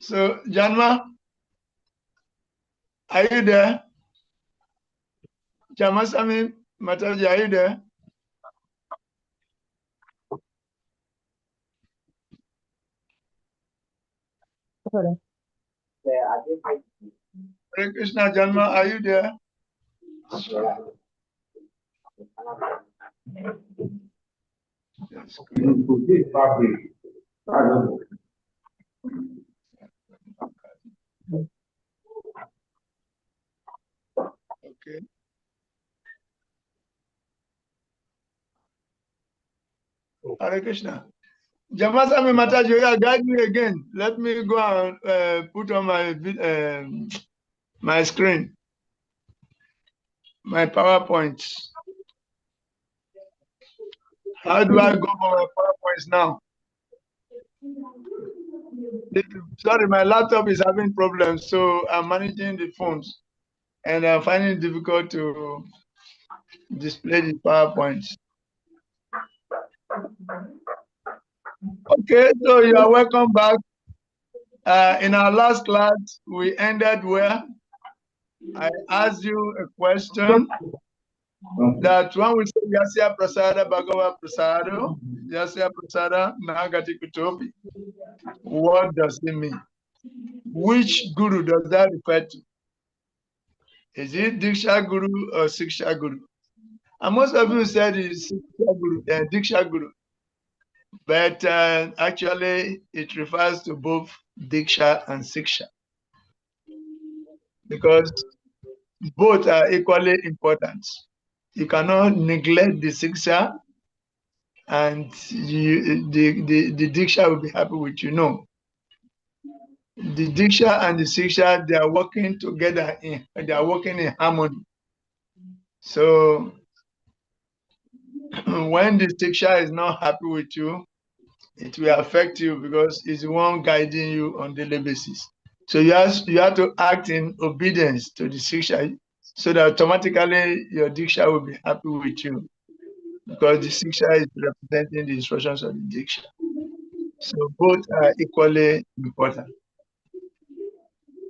So, Janma, are you there? Jamasami Mataji, are you there? Hare Krishna, Janma, are you there? Yes, okay. Hare Krishna. Jamasami Mataji, guide me again. Let me go and put on my screen, my PowerPoint. How do I go for my PowerPoints now? Sorry, my laptop is having problems, so I'm managing the phones, and I'm finding it difficult to display the PowerPoints. Okay, so you are welcome back. In our last class, we ended where I asked you a question that when we say Yasya Prasada Bhagava Prasado, Yasya Prasada Nagati Kutopi, what does it mean? Which guru does that refer to? Is it Diksha Guru or Siksha Guru? And most of you said it's Siksha Guru, Diksha Guru. But actually, it refers to both Diksha and Siksha, because both are equally important. You cannot neglect the Siksha, and the Diksha will be happy with you. No. The Diksha and the Siksha, they are working together, they are working in harmony. So when the Siksha is not happy with you, it will affect you, because it's the one guiding you on daily basis. So you have to act in obedience to the Siksha, so that automatically your Diksha will be happy with you, because the Siksha is representing the instructions of the Diksha. So both are equally important.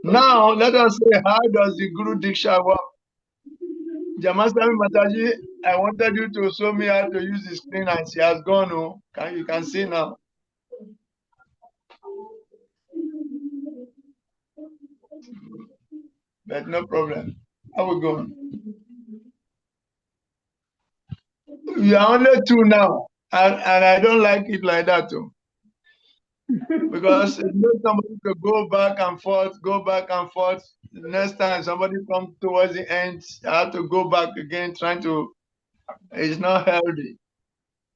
Now let us say, how does the Guru Diksha work? Jamasami Mataji, I wanted you to show me how to use the screen, and she has gone. Oh, you can see now. But no problem. I will go on. We are only two now, and I don't like it like that too. Because it makes somebody to go back and forth, go back and forth. The next time somebody comes towards the end, I have to go back again, trying to. It's not healthy,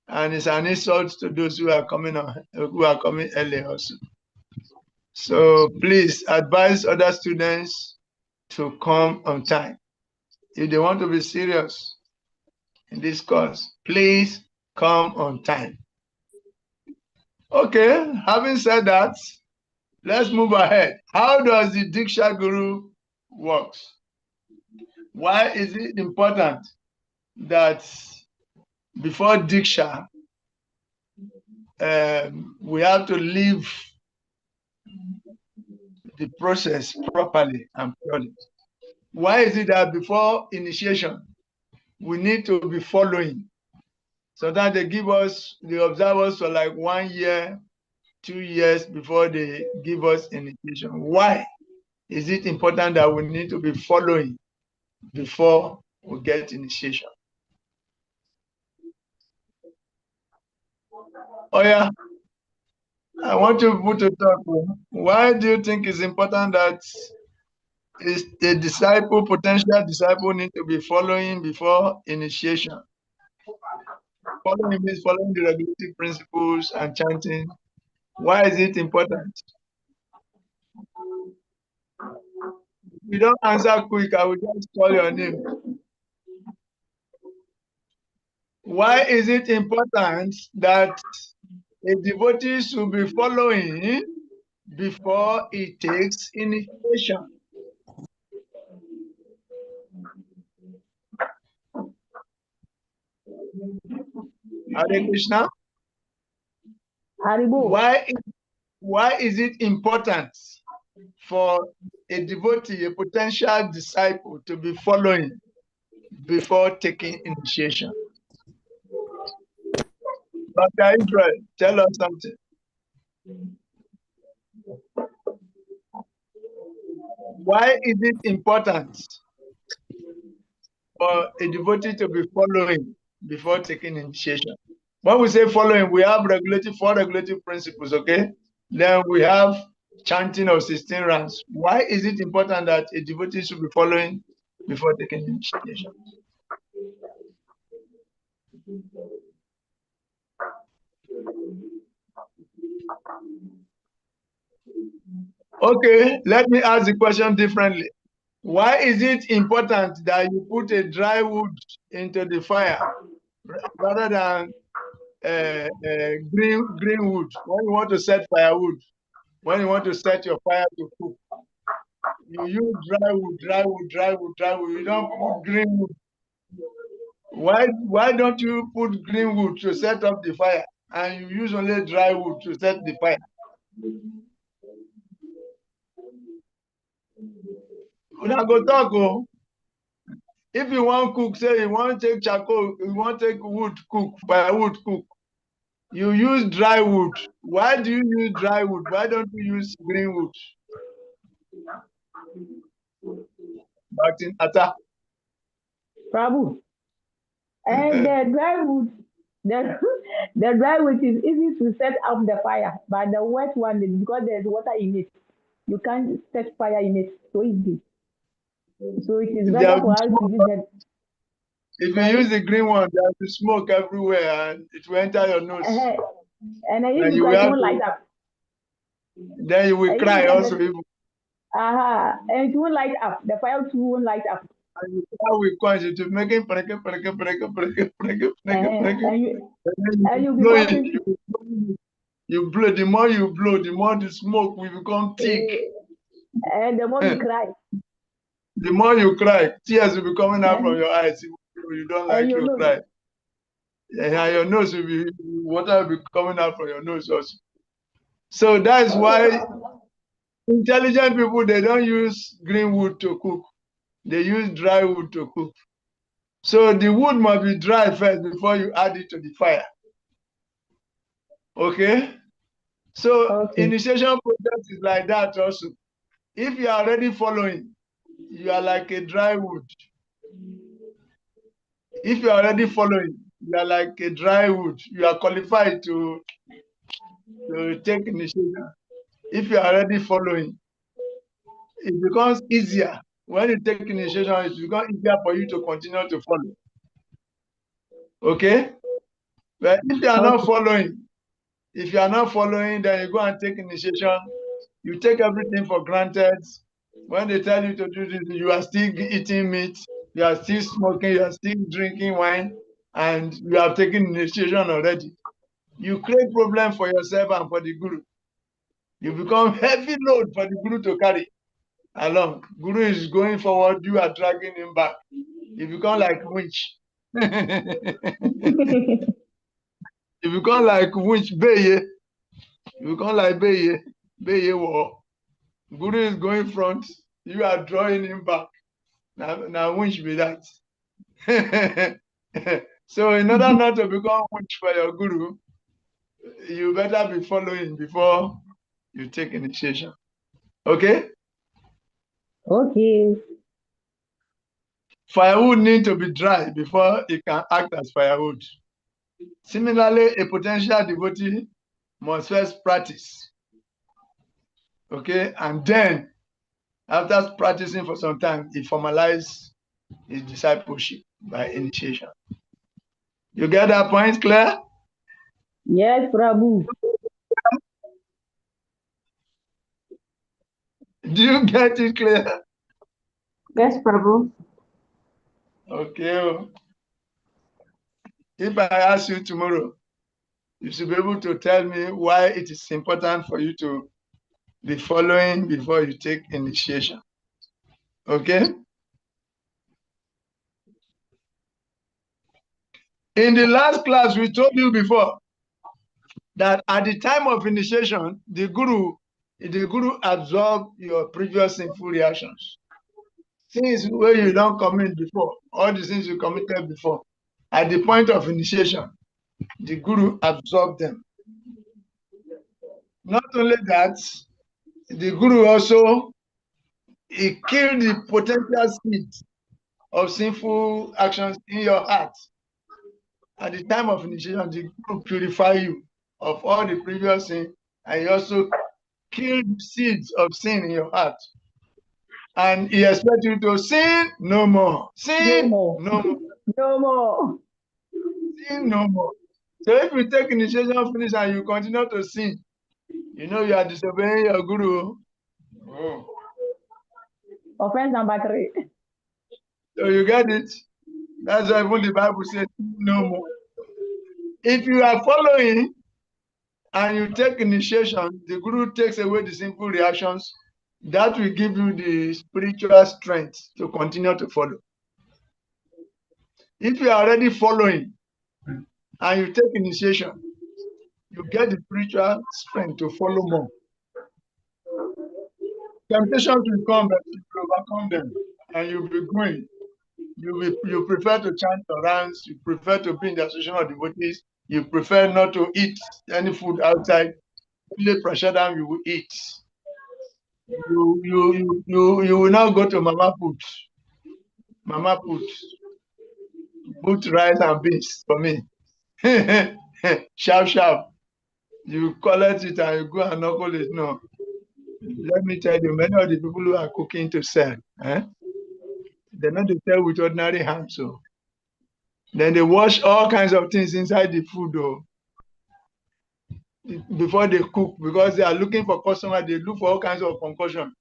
and it's an insult to those who are coming early also. So please advise other students to come on time. If they want to be serious in this course, please come on time. Okay, having said that, let's move ahead. How does the Diksha Guru work? Why is it important that before Diksha, we have to live the process properly and purely? Why is it that before initiation, we need to be following? Sometimes they observe us for like 1 year, 2 years before they give us initiation. Why is it important that we need to be following before we get initiation? Oh yeah, I want you to talk. Why do you think it's important that a disciple, potential disciple, need to be following before initiation? Following means following the regulative principles and chanting. Why is it important? If you don't answer quick, I will just call your name. Why is it important that a devotee should be following before he takes initiation? Hare Krishna. Haribo. Why is it important for a devotee, a potential disciple, to be following before taking initiation? Dr. Israel, tell us something. Why is it important for a devotee to be following before taking initiation? When we say following, we have four regulative principles, okay? Then we have chanting of 16 rounds. Why is it important that a devotee should be following before taking initiation? Okay, let me ask the question differently. Why is it important that you put a dry wood into the fire rather than green wood? When you want to set firewood, when you want to set your fire to cook, you use dry wood. You don't put green wood. Why don't you put green wood to set up the fire and you use only dry wood to set the fire? Una go talk o. If you want cook, say you want take charcoal, you want take wood cook, firewood cook, you use dry wood. Why do you use dry wood? Why don't you use green wood? Martin Atta. Prabhu. And the dry wood, the, the dry wood is easy to set up the fire, but the wet one is because there's water in it. You can't set fire in it so easy. So it is better for us to use that. If you use the green one, there's the smoke everywhere and it will enter your nose. And then you won't light up. Then you will cry also. And it won't light up. The fire too won't light up. And you cry with coins, it will make it and you'll be coughing. You blow, the more you blow, the more the smoke will become thick. And the more you cry. The more you cry, tears will be coming out from your eyes. You don't like to cry. And your nose will be, water will be coming out from your nose also. So that is why intelligent people, they don't use green wood to cook. They use dry wood to cook. So the wood must be dry first before you add it to the fire. Okay? So initiation process is like that also. If you are already following, you are like a dry wood. If you are already following, you are like a dry wood. You are qualified to take initiation. If you are already following, it becomes easier. When you take initiation, it becomes easier for you to continue to follow. Okay? But if you are not following, then you go and take initiation. You take everything for granted. When they tell you to do this, you are still eating meat, you are still smoking, you are still drinking wine, and you have taken initiation already. You create problem for yourself and for the guru. You become heavy load for the guru to carry along. Guru is going forward, you are dragging him back. You become like winch. You become like winch, beye. You become like beye war. Guru is going front, you are drawing him back. Now winch be that. So in order not to become winch for your guru, you better be following before you take initiation. Okay? Okay. Firewood need to be dry before it can act as firewood. Similarly, a potential devotee must first practice. Okay? And then, after practicing for some time, he formalizes his discipleship by initiation. You get that point, Claire? Yes, Prabhu. Do you get it, Claire? Yes, Prabhu. Okay. If I ask you tomorrow, you should be able to tell me why it is important for you to be following before you take initiation. Okay? In the last class, we told you before that at the time of initiation, the guru the guru absorb your previous sinful reactions. Things where you don't commit before, all the things you committed before. At the point of initiation, the guru absorbed them. Not only that, the guru also he killed the potential seeds of sinful actions in your heart. At the time of initiation, the guru purify you of all the previous sin, and he also killed the seeds of sin in your heart. And he expects you to sin no more. Sin No more. no more. No more. Sin no more. So if you take initiation finish and you continue to sin, you know you are disobeying your guru. Oh. Offense number 3. So you get it? That's why even the Bible says no more. If you are following and you take initiation, the guru takes away the simple reactions. That will give you the spiritual strength to continue to follow. If you are already following and you take initiation, you get the spiritual strength to follow more. Temptations will come, but you will overcome them, and you'll be growing. You prefer to chant Qurans, you prefer to be in the association of devotees, you prefer not to eat any food outside. Only prashadam you will eat. You will now go to Mama Put. Mama put rice and beans for me. Sharp. You collect it and you go and knuckle it. No. Let me tell you, many of the people who are cooking to sell, they're not to sell with ordinary hands. So then they wash all kinds of things inside the food before they cook, because they are looking for customers. They look for all kinds of concoction.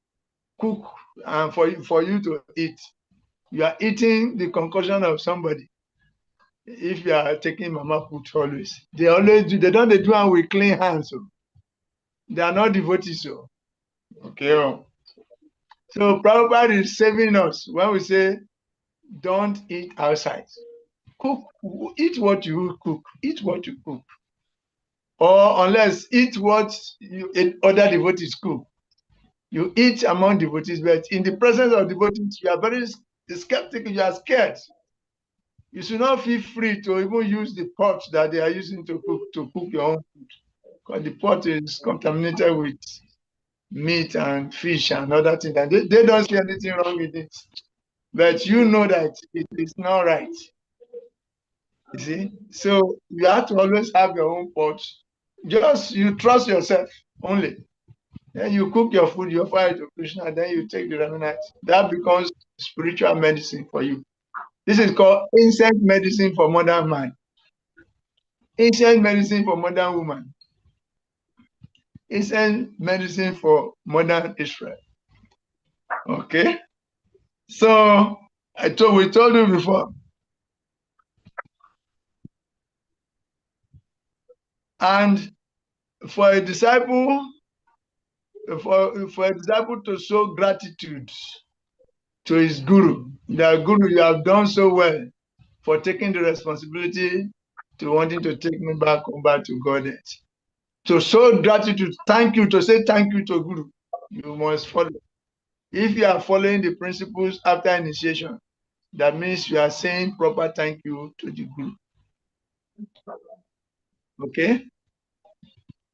Cook and for you to eat. You are eating the concoction of somebody. If you are taking Mama food always, they always do. They don't do it with clean hands. So they are not devotees. So okay. So Prabhupada is saving us when we say don't eat outside. Cook, eat what you cook. Eat what you cook. Or unless eat what other devotees cook. You eat among devotees, but in the presence of devotees, you are very skeptical. You are scared. You should not feel free to even use the pot that they are using to cook your own food, because the pot is contaminated with meat and fish and other things. And they don't see anything wrong with it, but you know that it is not right. You see, so you have to always have your own pot. Just you trust yourself only. Then you cook your food, you offer it to Krishna, and then you take the remnant. That becomes spiritual medicine for you. This is called ancient medicine for modern man. Ancient medicine for modern woman. Ancient medicine for modern Israel. Okay? So we told you before. And for a disciple, for a disciple to show gratitude to his guru, that guru, you have done so well for taking the responsibility to wanting to take me back home, back to Godhead. To show gratitude, thank you, to say thank you to Guru, you must follow. If you are following the principles after initiation, that means you are saying proper thank you to the Guru. Okay?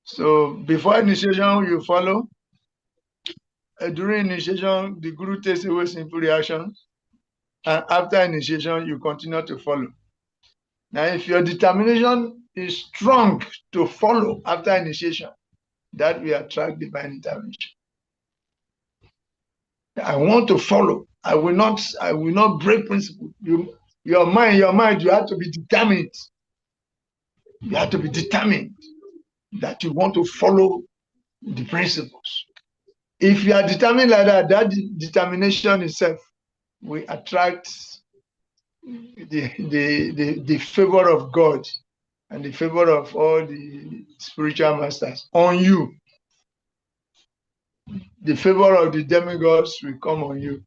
So before initiation, you follow. During initiation, the Guru takes away simple reactions. And after initiation, you continue to follow. Now, if your determination is strong to follow after initiation, that will attract divine intervention. I want to follow. I will not break principle. Your mind, you have to be determined. You have to be determined that you want to follow the principles. If you are determined like that, that determination itself will attract the favor of God and the favor of all the spiritual masters on you. The favor of the demigods will come on you.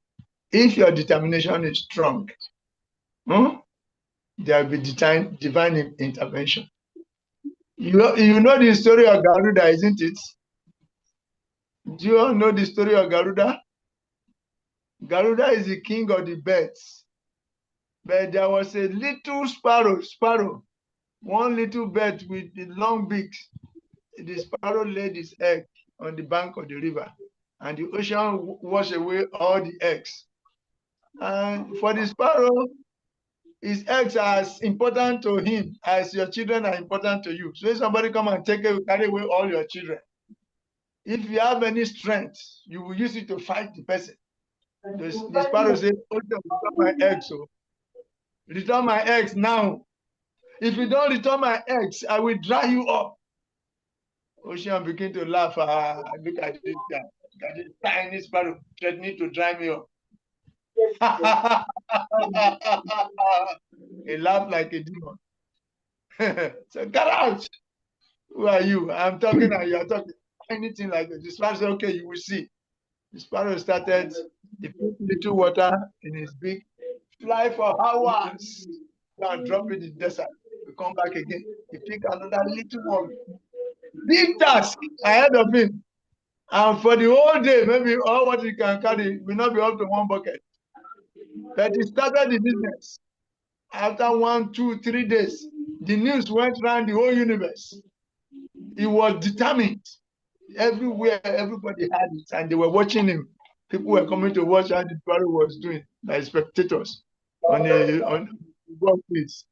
If your determination is strong, there will be divine intervention. You know the story of Garuda, isn't it? Do you all know the story of Garuda? Garuda is the king of the birds. But there was a little sparrow, one little bird with the long beak. The sparrow laid his egg on the bank of the river, and the ocean washed away all the eggs. And for the sparrow, his eggs are as important to him as your children are important to you. So if somebody come and carry away all your children, if you have any strength, you will use it to fight the person. The sparrow says, "Ocean, return my eggs, so return my eggs now. If you don't return my eggs, I will dry you up." Ocean begin to laugh. Look at this guy. Look at this tiny sparrow threatening to dry me up. He laughed like a demon. So get out. Who are you? I'm talking and you're talking. Anything like that. The sparrow said, okay, you will see. The sparrow started, he put little water in his beak, fly for hours, and drop it in the desert. We come back again. He pick another little one. Big task ahead of him. And for the whole day, maybe all what he can carry will not be up to one bucket. But he started the business. After 1, 2, 3 days, the news went around the whole universe. He was determined. Everywhere, everybody had it, and they were watching him. People were coming to watch how the sparrow was doing, like spectators on workplace.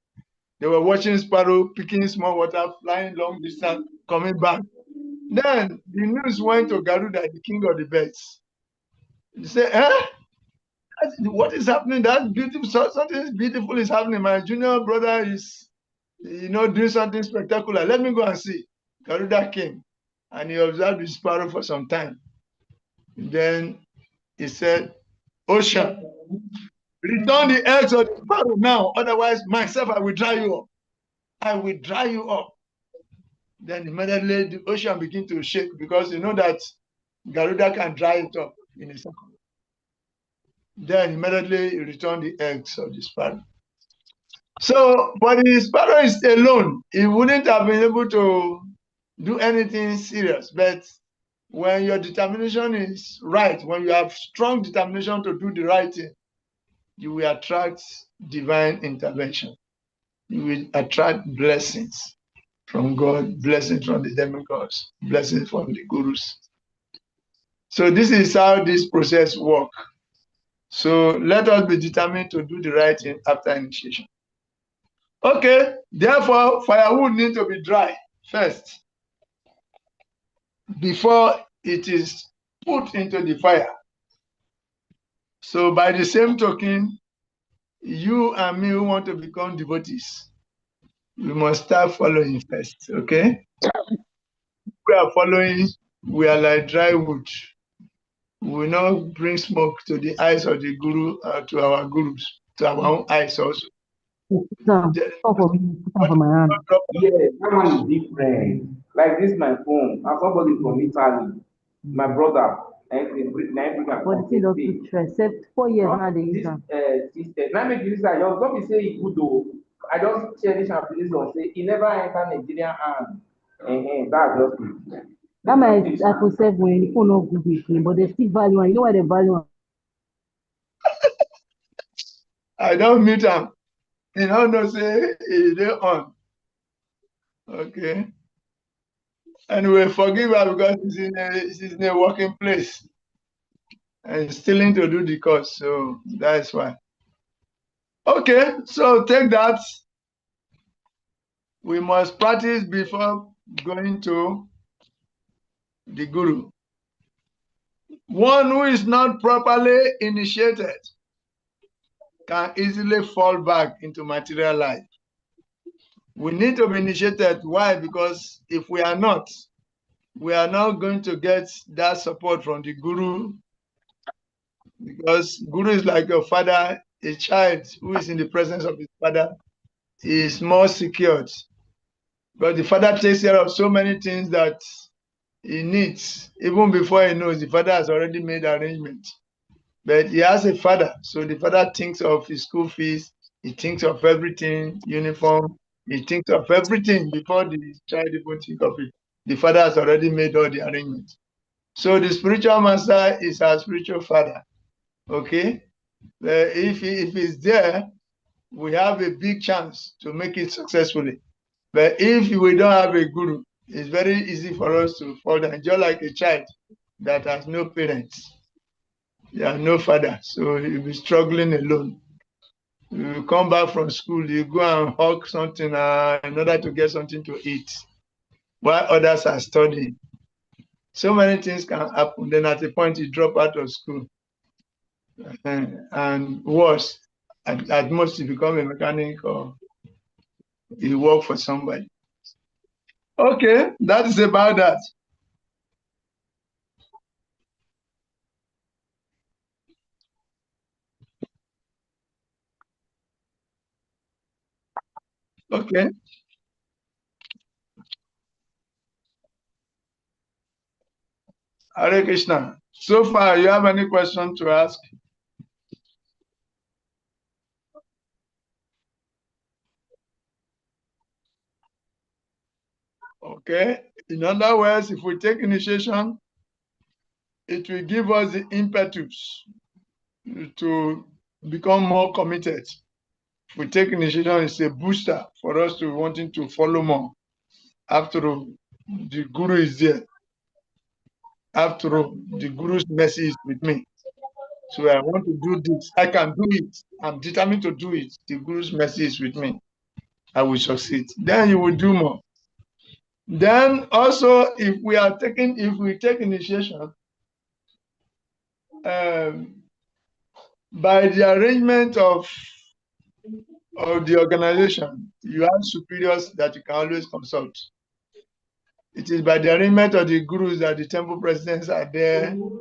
They were watching sparrow picking small water, flying long distance, coming back. Then the news went to Garuda, the king of the birds. He said, what is happening? That's beautiful. Something beautiful is happening. My junior brother is, doing something spectacular. Let me go and see. Garuda came and he observed the sparrow for some time. Then he said, Ocean, return the eggs of the sparrow now. Otherwise, myself, I will dry you up. I will dry you up. Then immediately the ocean began to shake because you know that Garuda can dry it up in a second. Then immediately he returned the eggs of the sparrow. So, but the sparrow is alone. He wouldn't have been able to do anything serious. But when your determination is right, when you have strong determination to do the right thing, you will attract divine intervention. You will attract blessings from God, blessings from the demigods, blessings from the gurus. So this is how this process works. So let us be determined to do the right thing after initiation. Okay, therefore, firewood needs to be dry first before it is put into the fire. So by the same token, you and me who want to become devotees, we must start following first, okay? We are following, we are like dry wood. We will not bring smoke to the eyes of the guru, to our gurus, to our own eyes also. For my hand. Yeah, that one is different. Like this, my phone. I'm somebody from Italy. My brother. And they bring But it doesn't stress. Except 4 years now they use them. Now make this like just don't be say it good though. I just share this and please don't say he never enter Nigerian hand. That's just it. That might iPhone 7 when the phone not good with me, but they still value and you know why they value am? I don't meet them. You know, no say they on. Okay. Anyway, forgive her because she's in a working place and still to do the course. So that's why. Okay, so take that. We must practice before going to the guru. One who is not properly initiated can easily fall back into material life. We need to be initiated. Why? Because if we are not going to get that support from the guru, because guru is like your father. A child who is in the presence of his father is more secured, but the father takes care of so many things that he needs. Even before he knows, the father has already made arrangements. But he has a father, so the father thinks of his school fees, he thinks of everything, uniform, he thinks of everything before the child even thinks of it. The father has already made all the arrangements. So the spiritual master is our spiritual father. Okay? If he's there, we have a big chance to make it successfully. But if we don't have a guru, it's very easy for us to fall down, just like a child that has no parents. You have no father, so you'll be struggling alone. You come back from school, you go and hawk something in order to get something to eat, while others are studying. So many things can happen. Then at a point, you drop out of school. And worse, at most, you become a mechanic or you work for somebody. Okay, that is about that. Okay. Hare Krishna. So far, you have any question to ask? Okay. In other words, if we take initiation, it will give us the impetus to become more committed. If we take initiation, it's a booster for us to wanting to follow more. After all, the guru is there. After all, the guru's mercy is with me. So I want to do this. I can do it. I'm determined to do it. The guru's mercy is with me. I will succeed. Then you will do more. Then also, if we take initiation, by the arrangement of the organization, you have superiors that you can always consult. It is by the arrangement of the gurus that the temple presidents are there and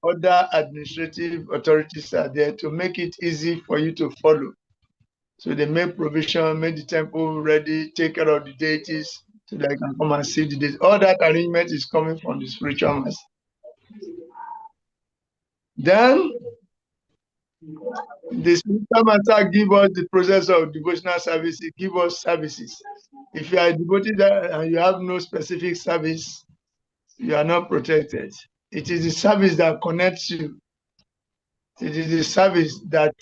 other administrative authorities are there to make it easy for you to follow. So they make provision, make the temple ready, take care of the deities so they can come and see the deities. All that arrangement is coming from the spiritual master. Then the spiritual master give us the process of devotional service. It give us services. If you are devoted and you have no specific service, you are not protected. It is the service that connects you. It is the service that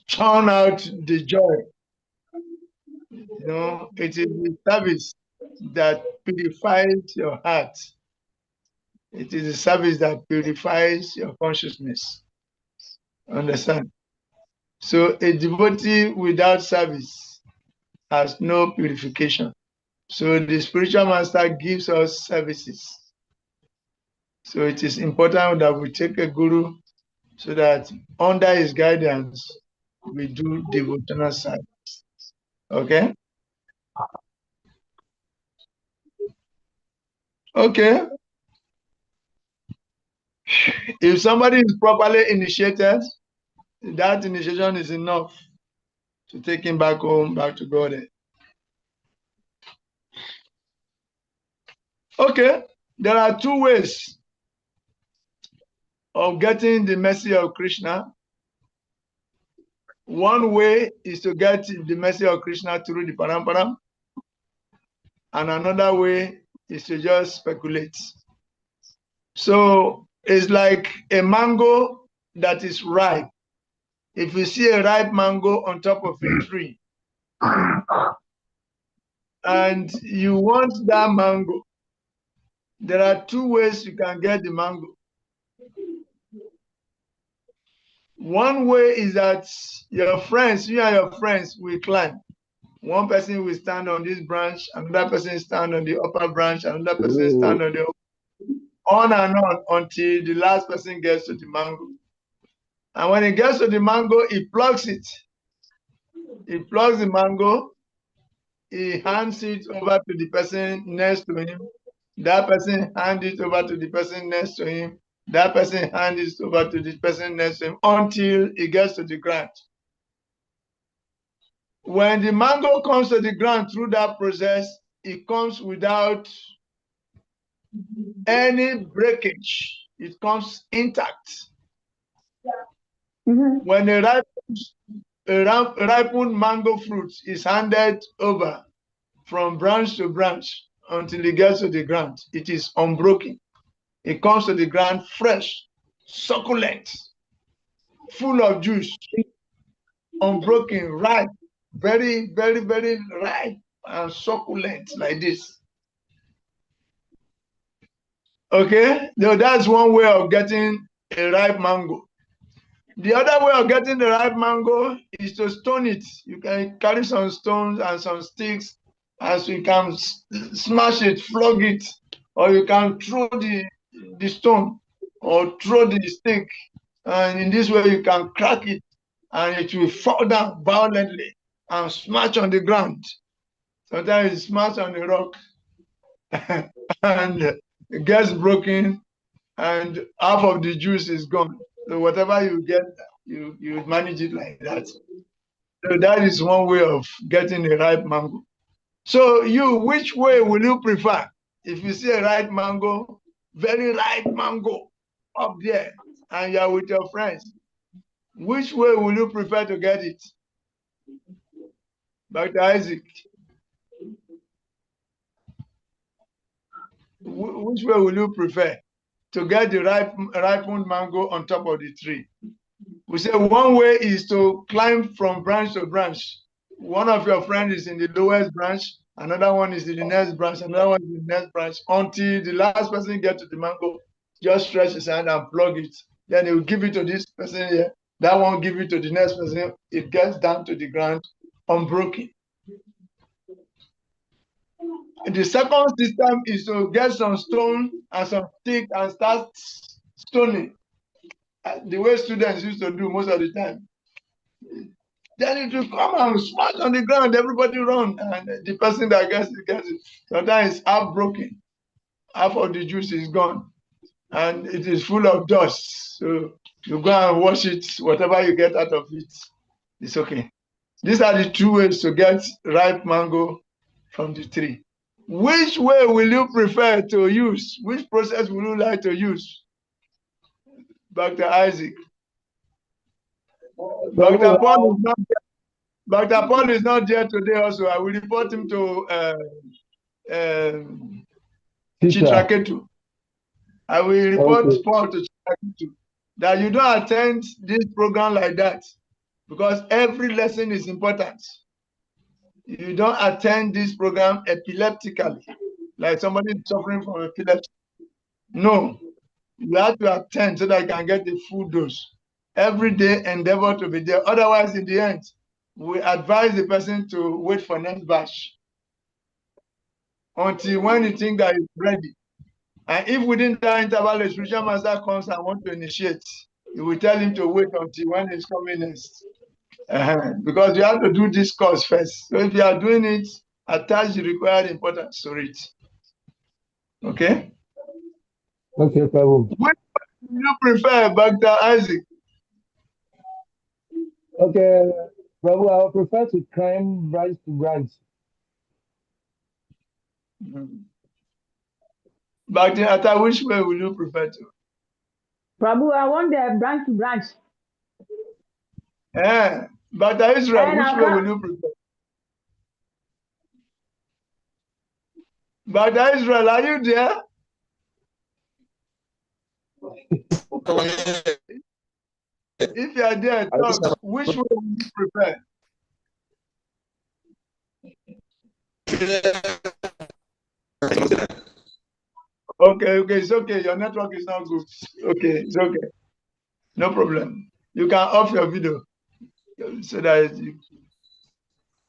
churn out the joy. You know, it is the service that purifies your heart. It is the service that purifies your consciousness. Understand? So a devotee without service has no purification. So the spiritual master gives us services. So it is important that we take a guru so that under his guidance, we do devotional service. Okay? Okay. If somebody is properly initiated, that initiation is enough to take him back home, back to God. Okay. There are two ways of getting the mercy of Krishna. One way is to get the mercy of Krishna through the parampara, and another way is to just speculate. So it's like a mango that is ripe. If you see a ripe mango on top of a tree, and you want that mango, there are two ways you can get the mango. One way is that you and your friends will climb. One person will stand on this branch, another person stand on the upper branch, another person stand on the on and on until the last person gets to the mango. And when he gets to the mango, he plucks it. He plucks the mango, he hands it over to the person next to him. That person hands it over to the person next to him. That person hands it over to the person next to him until it gets to the ground. When the mango comes to the ground through that process, it comes without any breakage. It comes intact. Mm-hmm. When a ripened mango fruit is handed over from branch to branch until it gets to the ground, it is unbroken. It comes to the ground fresh, succulent, full of juice, unbroken, ripe, very, very, very ripe and succulent like this. Okay, so that's one way of getting a ripe mango. The other way of getting the ripe mango is to stone it. You can carry some stones and some sticks, as you can smash it, flog it, or you can throw the stone or throw the stick, and in this way you can crack it and it will fall down violently and smash on the ground. Sometimes it smash on the rock and it gets broken and half of the juice is gone. So whatever you get, you manage it like that. So that is one way of getting a ripe mango. So you, which way will you prefer? If you see a ripe mango, very ripe mango up there, and you're with your friends, which way will you prefer to get it? Dr. Isaac, which way will you prefer to get the ripened mango on top of the tree? We say one way is to climb from branch to branch. One of your friends is in the lowest branch, another one is in the next branch, another one is in the next branch, until the last person gets to the mango, just stretch his hand and plug it. Then he will give it to this person here, that one give it to the next person. It gets down to the ground unbroken. The second system is to get some stone and some stick and start stoning, the way students used to do most of the time. Then it will come and smash on the ground, everybody run, and the person that gets it. Sometimes it's half broken, half of the juice is gone, and it is full of dust. So you go and wash it, whatever you get out of it, it's okay. These are the two ways to get ripe mango from the tree. Which way will you prefer to use? Which process will you like to use? Dr. Isaac. Dr. Paul is not there. Dr. Paul is not there today also. I will report him to Chitraketu. I will report Paul to Chitraketu that you don't attend this program like that, because every lesson is important. You don't attend this program epileptically, like somebody suffering from epilepsy. No, you have to attend so that you can get the full dose. Every day, endeavor to be there. Otherwise, in the end, we advise the person to wait for next batch until when you think that it's ready. And if within that interval, the spiritual master comes and wants to initiate, you will tell him to wait until when he's coming next. Because you have to do this course first. So if you are doing it, attach the required importance to it. Okay? Okay, Prabhu. Which do you prefer, Dr. Isaac? Okay, Prabhu, I would prefer to climb branch to branch. Dr. Atta, which way will you prefer to? Prabhu, I want the branch to branch. Dr. Israel, And which way will you prefer? Dr. Israel, are you there? If you are there, talk. Which way will you prefer? Okay, it's okay. Your network is not good. Okay, it's okay. No problem. You can off your video so that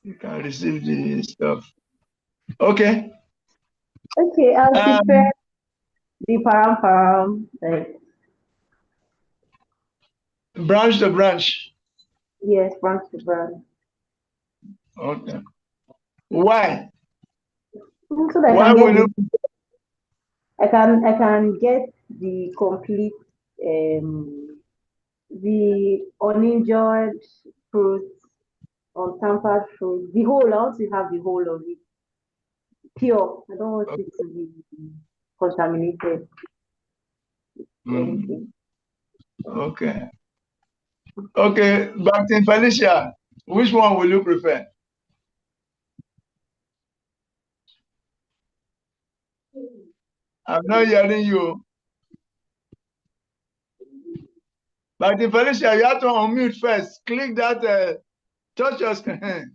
you can receive the stuff. Okay. Okay, I'll prepare the param. Branch to branch. Yes, branch to branch. Okay. Why? So that I can get the complete the uninjured fruit, untampered fruit, the whole. I want to have the whole of it pure. I don't want it to be contaminated. Okay. Okay, back to Felicia. Which one will you prefer? I'm not hearing you. But in Felicia, you have to unmute first. Click that, touch your screen.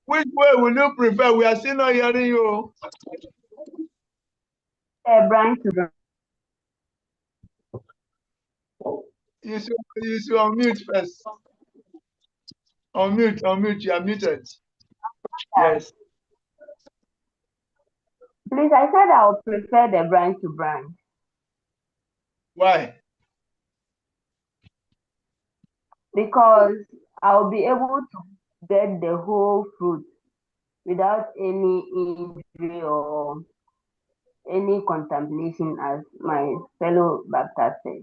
Which way will you prefer? We are still not hearing you. Branch to branch. You should unmute first. Unmute. You are muted. Yes. Please, I said I would prefer the branch to branch Why? because I'll be able to get the whole fruit without any injury or any contamination, as my fellow Baptist said.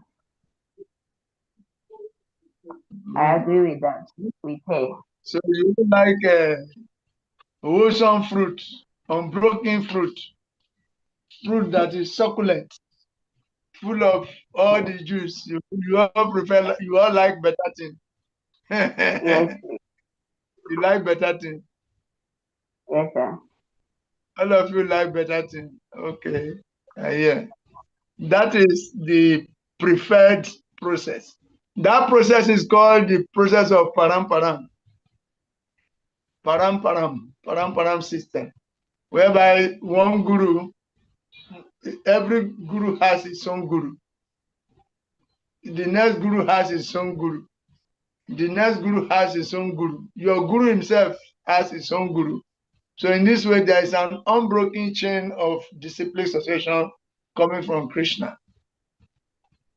I agree with that. With her. So you like wholesome fruit, unbroken fruit that is succulent, full of all the juice. You all prefer. You all like better thing. Yes, You like better thing. yes, sir. All of you like better thing. Okay. Yeah. That is the preferred process. That process is called the process of param param system, whereby one guru, every guru has his own guru. The next guru has his own guru. The next guru has his own guru. Your guru himself has his own guru. So in this way, there is an unbroken chain of disciplic succession coming from Krishna.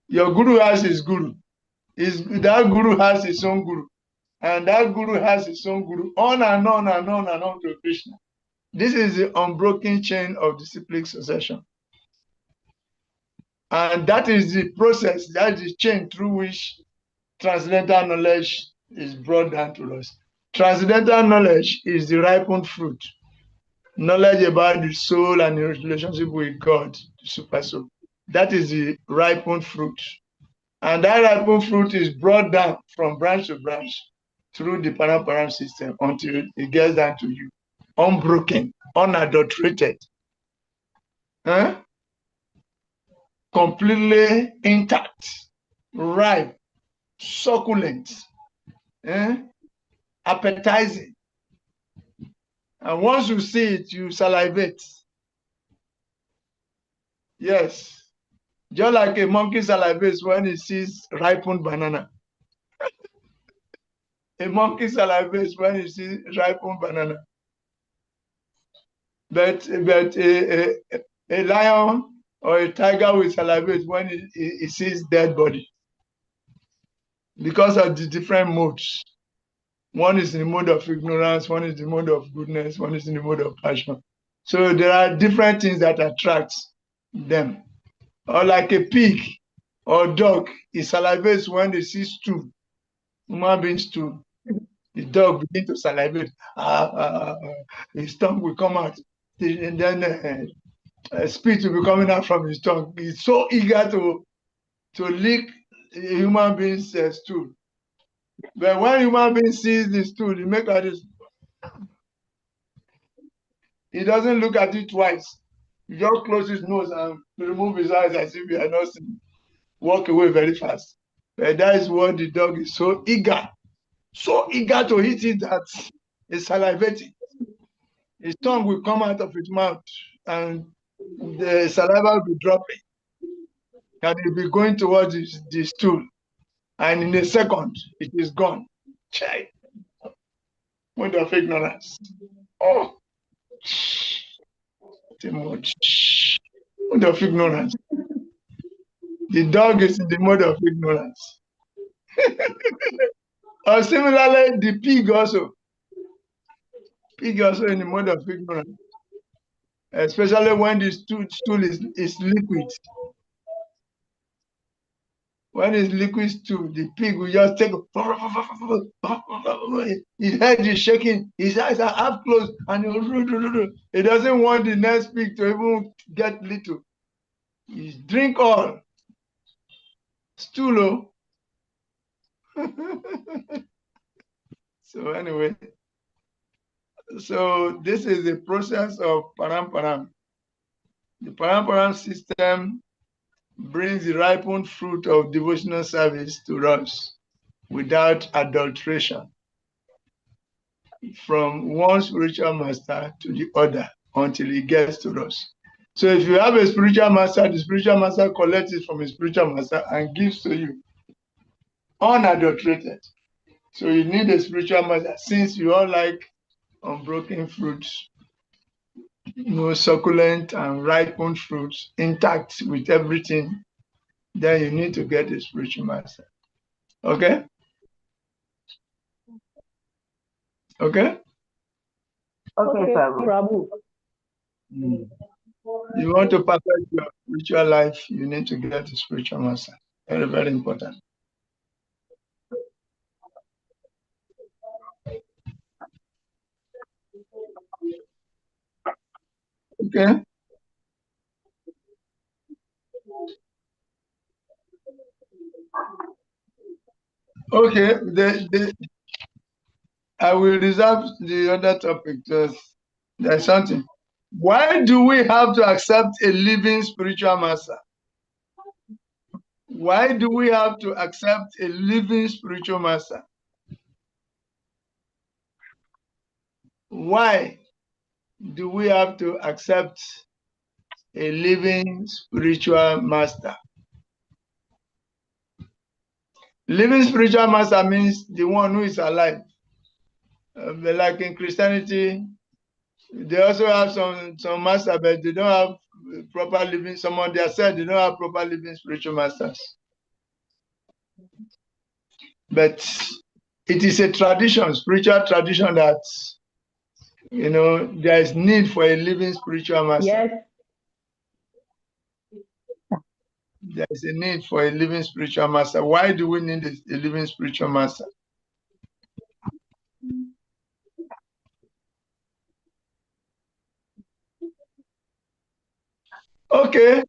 Your guru has his guru. That guru has his own guru. And that guru has his own guru. On and on and on and on to Krishna. This is the unbroken chain of disciplic succession. And that is the process, that is the chain through which transcendental knowledge is brought down to us. Transcendental knowledge is the ripened fruit. Knowledge about the soul and the relationship with God, the super soul. That is the ripened fruit. And that ripened fruit is brought down from branch to branch through the param system until it gets down to you. Unbroken, unadulterated, completely intact, ripe, succulent, appetizing. And once you see it, you salivate. Yes. Just like a monkey salivates when he sees ripened banana. A monkey salivates when he sees ripened banana. But a lion or a tiger will salivate when he sees dead body. Because of the different modes. One is in the mode of ignorance, one is in the mode of goodness, one is in the mode of passion. So there are different things that attract them. Or like a pig or dog, it salivates when they see stew, human being stew. The dog begins to salivate. His tongue will come out. And then spit will be coming out from his tongue. He's so eager to lick a human being's stool. But when human being sees the stool, he makes like this. He doesn't look at it twice. He just closes his nose and remove his eyes as if he had not seen. Walk away very fast. But that is what the dog is so eager to eat it that he's salivating. His tongue will come out of his mouth and the saliva will be dropping. And he'll be going towards the stool. And in a second, it is gone. Chai. Point of ignorance. Oh. Too much. Point of ignorance. The dog is in the mode of ignorance. Or similarly, the pig also. Pig also in the mode of ignorance. Especially when the stool is liquid. When it's liquid stool, the pig will just take. His head is shaking, his eyes are half closed, and he doesn't want the next pig to even get little. He drink all. Stool. So anyway, so this is the process of param. The param system brings the ripened fruit of devotional service to us without adulteration from one spiritual master to the other until it gets to us. So if you have a spiritual master, the spiritual master collects it from his spiritual master and gives to you unadulterated. So you need a spiritual master since you all like unbroken fruits, succulent and ripened fruits intact with everything, then you need to get a spiritual master. Okay? Okay? Okay, Prabhu. Prabhu. You want to perfect your spiritual life, you need to get a spiritual master. Very, very important. Okay? Okay, I will reserve the other topic. There's something. Why do we have to accept a living spiritual master? Why do we have to accept a living spiritual master? Why do we have to accept a living spiritual master? Living spiritual master means the one who is alive. Like in Christianity, they also have some master, but they don't have proper living. Some on their side, they don't have proper living spiritual masters. But it is a tradition, spiritual tradition, that there is need for a living spiritual master. Yes. There is a need for a living spiritual master. Why do we need a living spiritual master? Okay.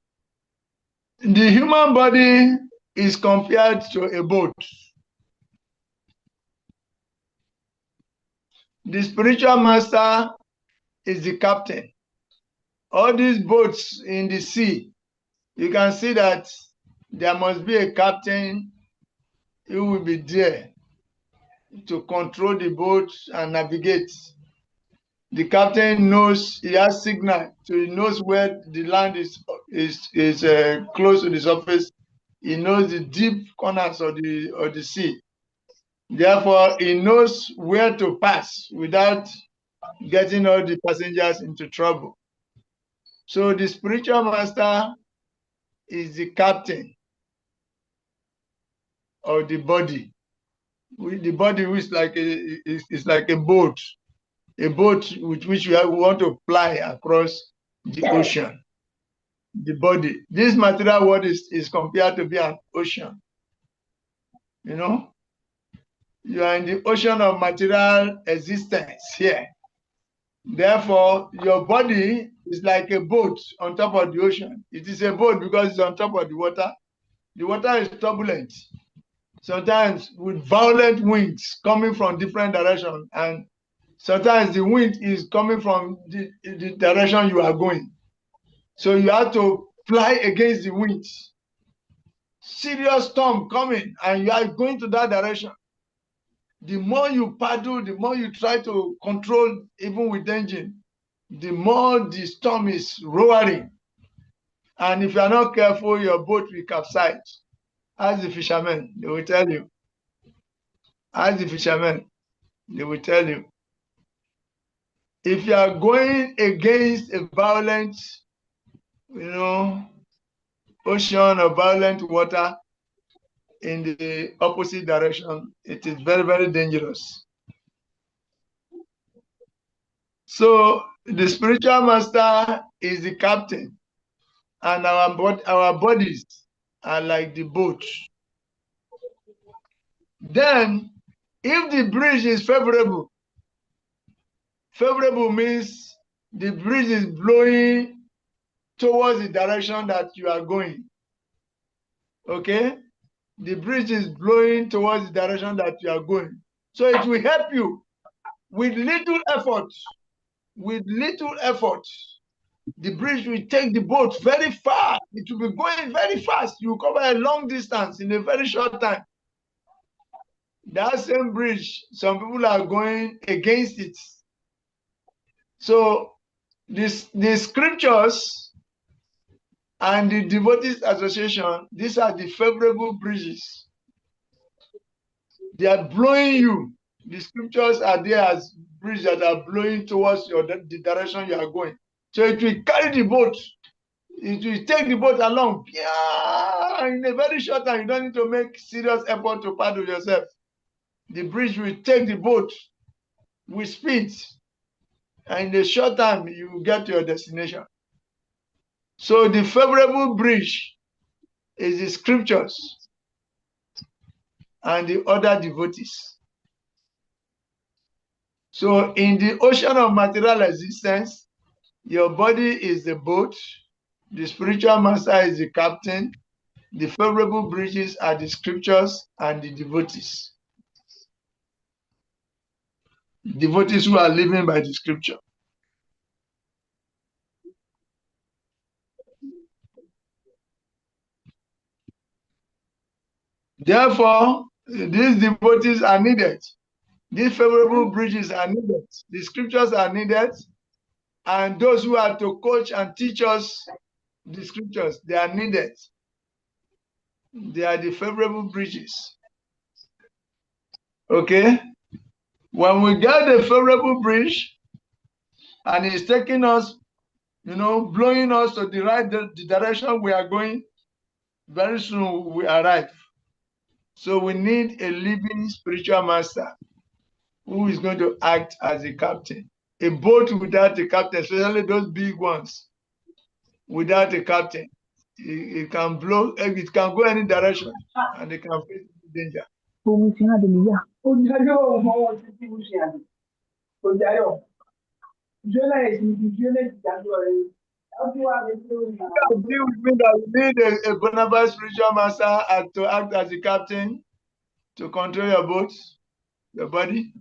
The human body is compared to a boat. The spiritual master is the captain. All these boats in the sea, you can see that there must be a captain who will be there to control the boat and navigate. The captain knows, he has signal, so he knows where the land is close to the surface. He knows the deep corners of the sea. Therefore, he knows where to pass without getting all the passengers into trouble. So the spiritual master is the captain of the body. The body is like a boat with which we want to fly across the ocean. The body. This material world is compared to be an ocean. You are in the ocean of material existence here. Therefore, your body is like a boat on top of the ocean. It is a boat because it's on top of the water. The water is turbulent, sometimes with violent winds coming from different directions, and sometimes the wind is coming from the direction you are going. So you have to fly against the wind. Serious storm coming, and you are going to that direction. The more you paddle, the more you try to control, even with engine, the more the storm is roaring. And if you are not careful, your boat will capsize. Ask the fishermen, they will tell you. Ask the fishermen, they will tell you. If you are going against a violent, ocean or violent water in the opposite direction, it is very, very dangerous. So the spiritual master is the captain, and our bodies are like the boat. Then, if the breeze is favorable means the breeze is blowing towards the direction that you are going. Okay? The breeze is blowing towards the direction that you are going. So it will help you with little effort. With little effort, The bridge will take the boat very far. It will be going very fast. You cover a long distance in a very short time. That same bridge, some people are going against it. So the scriptures and the devotees association, these are the favorable bridges. They are blowing you. The scriptures are there as bridges that are blowing towards the direction you are going. So it will carry the boat. It will take the boat along. Yeah, in a very short time, you don't need to make serious effort to paddle yourself. The bridge will take the boat with speed. And in a short time, you will get to your destination. So the favorable bridge is the scriptures and the other devotees. So in the ocean of material existence, your body is the boat, the spiritual master is the captain, the favorable bridges are the scriptures and the devotees. Devotees who are living by the scripture. Therefore, these devotees are needed. These favorable bridges are needed. The scriptures are needed. And those who are to coach and teach us the scriptures, they are needed. They are the favorable bridges. Okay? When we get the favorable bridge, and it's taking us, blowing us to the right the direction we are going, very soon we arrive. So we need a living spiritual master who is going to act as a captain. A boat without a captain, especially those big ones, without a captain, it can blow, it can go any direction, and it can face danger. Agree with me that we need a bona fide spiritual master to act as a captain to control your boat, your body.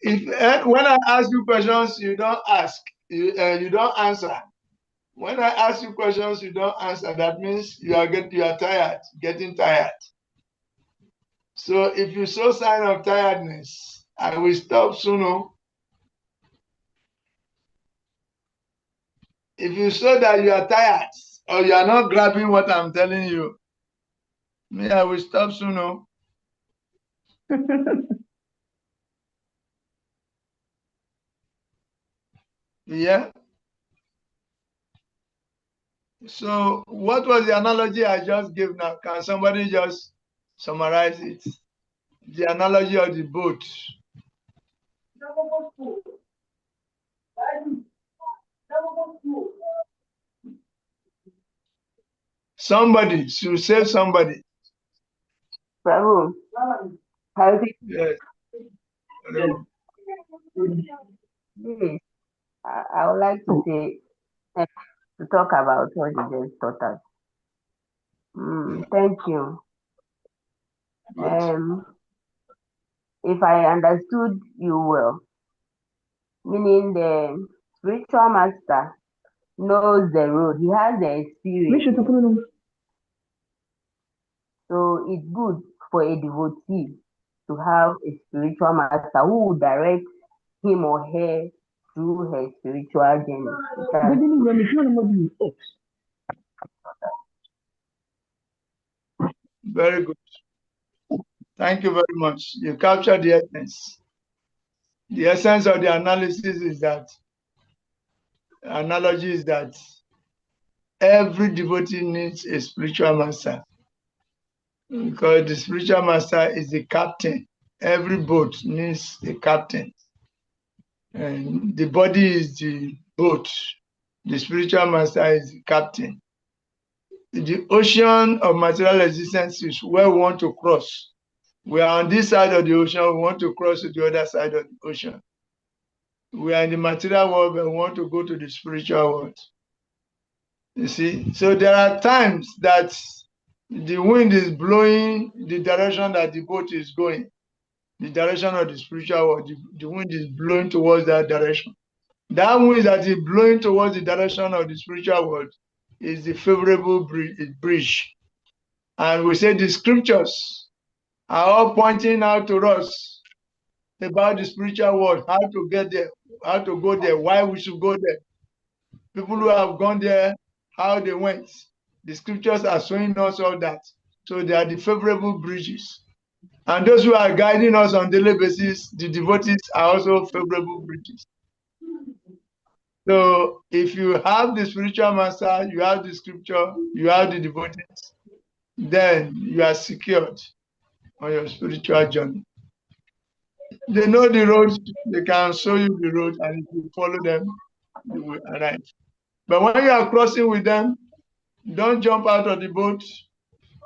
When I ask you questions, you don't ask, you don't answer. When I ask you questions, you don't answer. That means you are tired, getting tired. So if you show sign of tiredness, I will stop sooner. If you show that you are tired or you are not grabbing what I'm telling you, me, I will stop sooner. Yeah. So what was the analogy I just gave now? Can somebody just summarize it? The analogy of the boat. Somebody should save somebody. Prabhu, I think Yes. yes, I would like to say to talk about what you just taught us. Thank you. Good. If I understood you well, meaning the spiritual master knows the road, he has the experience. So it's good for a devotee to have a spiritual master who will direct him or her through her spiritual journey. Very good. Thank you very much. You captured the essence. The essence of the analysis is that, analogy is that every devotee needs a spiritual master, because the spiritual master is the captain. Every boat needs a captain. And the body is the boat. The spiritual master is the captain. The ocean of material existence is where we want to cross. We are on this side of the ocean, we want to cross to the other side of the ocean. We are in the material world, but we want to go to the spiritual world. You see? So there are times that The wind is blowing the direction that the boat is going, the direction of the spiritual world. The wind is blowing towards that direction. That wind that is blowing towards the direction of the spiritual world is the favorable bridge. And we say the scriptures are all pointing out to us about the spiritual world, how to get there, how to go there, why we should go there. People who have gone there, how they went. The scriptures are showing us all that. So they are the favorable bridges. And those who are guiding us on daily basis, the devotees are also favorable bridges. So if you have the spiritual master, you have the scripture, you have the devotees, then you are secured on your spiritual journey. They know the road, they can show you the road, and if you follow them, you will arrive. But when you are crossing with them, don't jump out of the boat,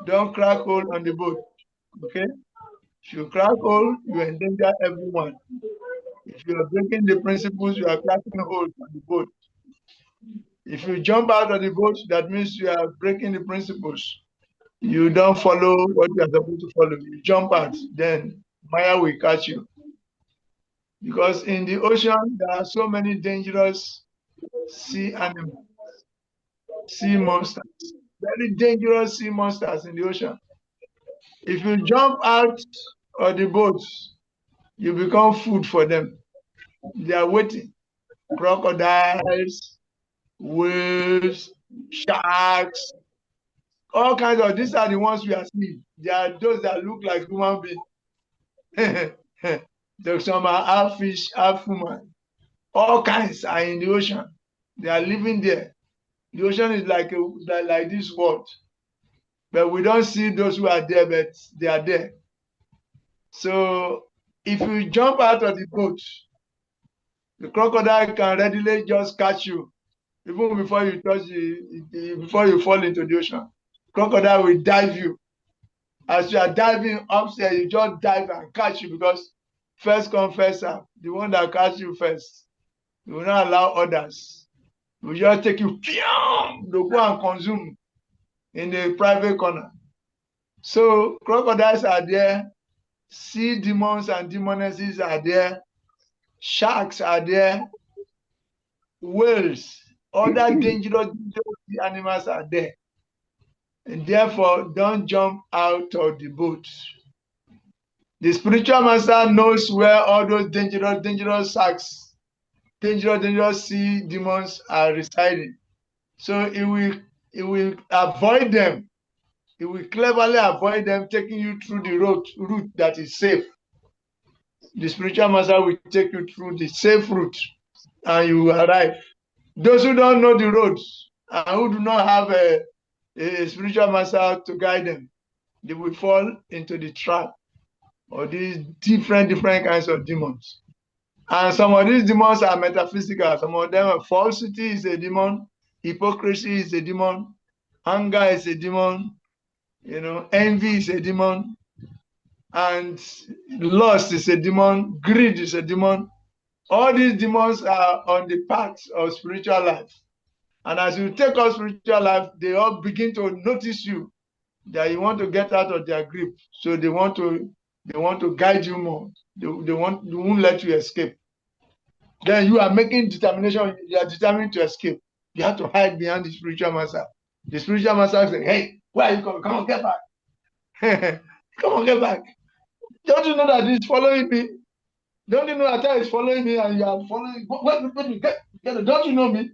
don't crack hole on the boat. Okay? If you crack hole, you endanger everyone. If you are breaking the principles, you are cracking holes on the boat. If you jump out of the boat, that means you are breaking the principles. You don't follow what you are supposed to follow. You jump out, then Maya will catch you. Because in the ocean, there are so many dangerous sea animals, sea monsters, very dangerous sea monsters in the ocean. If you jump out of the boat, you become food for them. They are waiting. Crocodiles, whales, sharks, all kinds of, these are the ones we are seeing. They are those that look like human beings. Some are half fish, half human. All kinds are in the ocean. They are living there. The ocean is like this world. But we don't see those who are there, but they are there. So if you jump out of the boat, the crocodile can readily just catch you, even before you touch before you fall into the ocean. Crocodile will dive you. As you are diving upstairs, you just dive and catch you, because first come, first serve. The one that catch you first, you will not allow others. We will just take you, to go and consume in the private corner. So crocodiles are there, sea demons and demonesses are there, sharks are there, whales, other dangerous animals are there. And therefore, don't jump out of the boat. The spiritual master knows where all those dangerous sharks, dangerous sea demons are residing. So it will avoid them. It will cleverly avoid them, taking you through the route that is safe. The spiritual master will take you through the safe route, and you will arrive. Those who don't know the roads and who do not have a spiritual master to guide them, they will fall into the trap of these different kinds of demons. And some of these demons are metaphysical. Some of them are falsity is a demon, hypocrisy is a demon, anger is a demon, envy is a demon, and lust is a demon, greed is a demon. All these demons are on the path of spiritual life. And as you take on spiritual life, they all begin to notice you, that you want to get out of their grip. So they want to guide you more. They won't let you escape. Then you are making determination, you are determined to escape. You have to hide behind the spiritual master. The spiritual master says, hey, where are you coming? Come on, get back. Come on, get back. Don't you know that he's following me? Don't you know that he's following me and you are following? Get it. Don't you know me?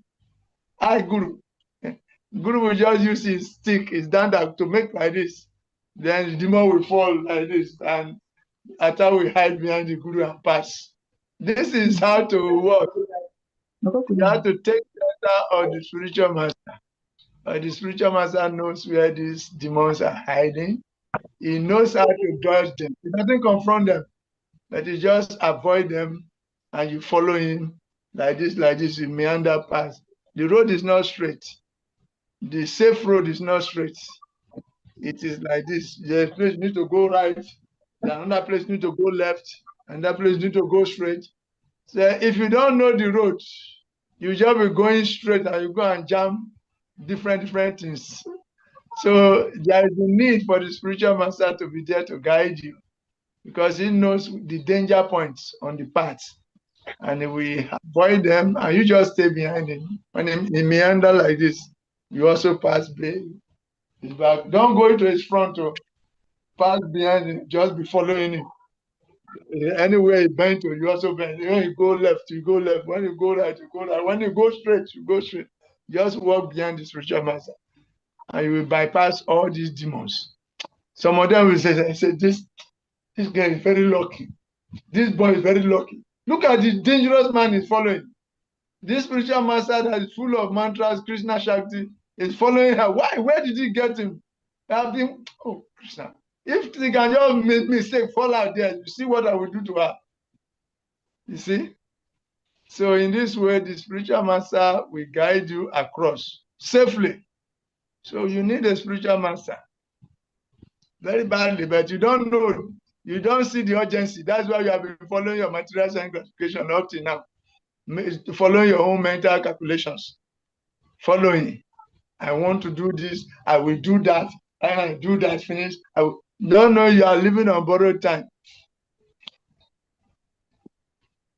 I, Guru. Guru will just use his stick, his danda, to make like this. Then the demon will fall like this. And after we hide behind the Guru and pass. This is how to work. You have to take shelter of the spiritual master. The spiritual master knows where these demons are hiding. He knows how to dodge them. He doesn't confront them, but he just avoid them, and you follow him like this, you meander past. The road is not straight. The safe road is not straight. It is like this. There's a place you need to go right, another place you need to go left, another place you need to go straight. So if you don't know the road, you just be going straight and you go and jam different things. So there is a need for the spiritual master to be there to guide you, because he knows the danger points on the path, and we avoid them, and you just stay behind him. When he meander like this, you also pass his back. Don't go into his front to pass behind him, just be following him. Anywhere he bend to, you also bend. When you go left, you go left. When you go right, you go right. When you go straight, you go straight. Just walk behind the spiritual master, and you will bypass all these demons. Some of them will say, this guy is very lucky. This boy is very lucky. Look at the dangerous man he's following. This spiritual master that is full of mantras, Krishna Shakti, is following her. Why? Where did he get him? I've been, oh, Krishna. If they can just make mistake, fall out there, you see what I will do to her. You see? So in this way, the spiritual master will guide you across safely. So you need a spiritual master very badly, but you don't know. You don't see the urgency. That's why you have been following your material science gratification up to now. Following your own mental calculations. Following. I want to do this. I will do that. I do that. Finish. Don't know you are living on borrowed time.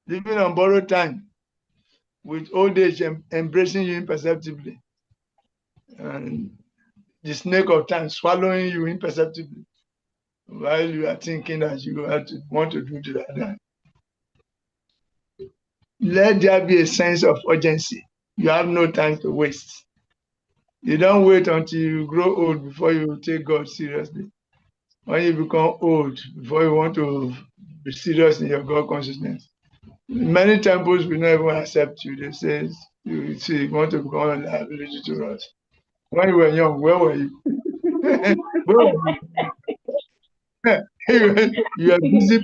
Living on borrowed time, with old age embracing you imperceptibly, and the snake of time swallowing you imperceptibly while you are thinking that you want to do that. Let there be a sense of urgency. You have no time to waste. You don't wait until you grow old before you take God seriously. When you become old, before you want to be serious in your God consciousness. Many temples will not even accept you. They say, you want to become a liability to us. When you were young, where were you? You are busy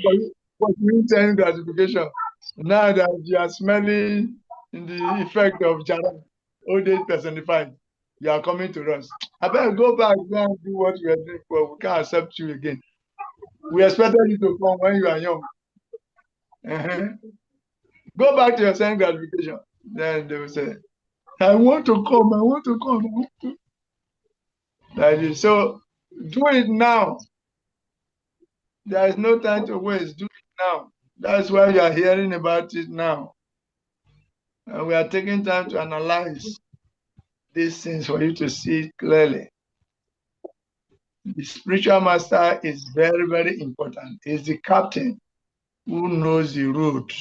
pursuing time gratification. Now that you are smelling the effect of Jara, old age personified, you are coming to us. I better go back and do what we are doing for. We can't accept you again. We expected you to come when you are young. Go back to your time gratification. Then they will say, I want to come, I want to come. I want to. Like this. So do it now. There is no time to waste. Do it now. That's why you are hearing about it now. And we are taking time to analyze these things for you to see it clearly. The spiritual master is very, very important. He's the captain who knows the route,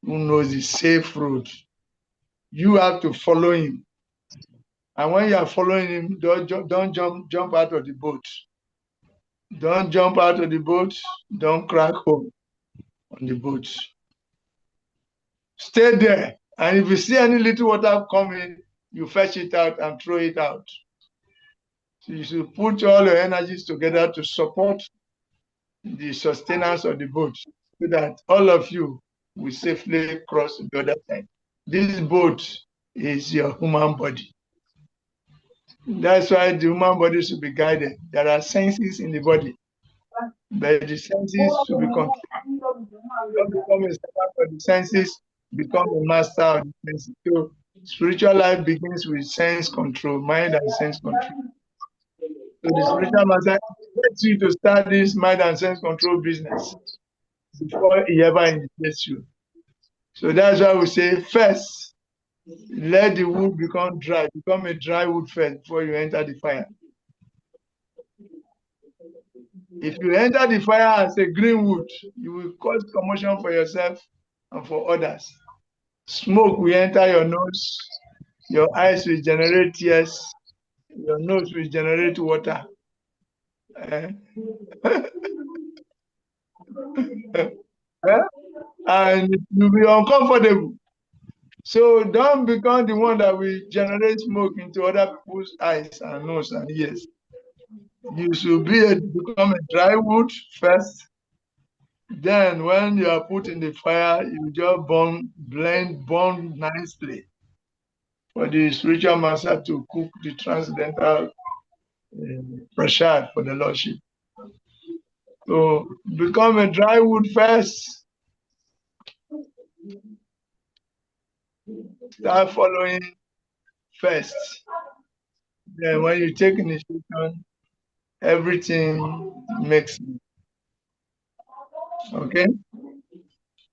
who knows the safe route. You have to follow him. And when you are following him, don't jump out of the boat. Don't jump out of the boat. Don't crack home on the boat. Stay there. And if you see any little water coming, you fetch it out and throw it out. So you should put all your energies together to support the sustenance of the boat so that all of you will safely cross the other side. This boat is your human body. That's why the human body should be guided. There are senses in the body, but the senses should be controlled. Don't become a servant of the senses, become a master of the senses. So spiritual life begins with sense control, mind and sense control. So the spiritual master expects you to start this mind and sense control business before he ever initiates you. So that's why we say first, let the wood become dry, become a dry wood first before you enter the fire. If you enter the fire as a green wood, you will cause commotion for yourself and for others. Smoke will enter your nose, your eyes will generate tears, your nose will generate water. And you'll be uncomfortable. So don't become the one that will generate smoke into other people's eyes and nose and ears. You should become a dry wood first. Then when you are put in the fire, you just burn nicely for the spiritual master to cook the transcendental prasad for the Lordship. So become a dry wood first. Start following first. Then when you take initiation, everything makes sense. Okay.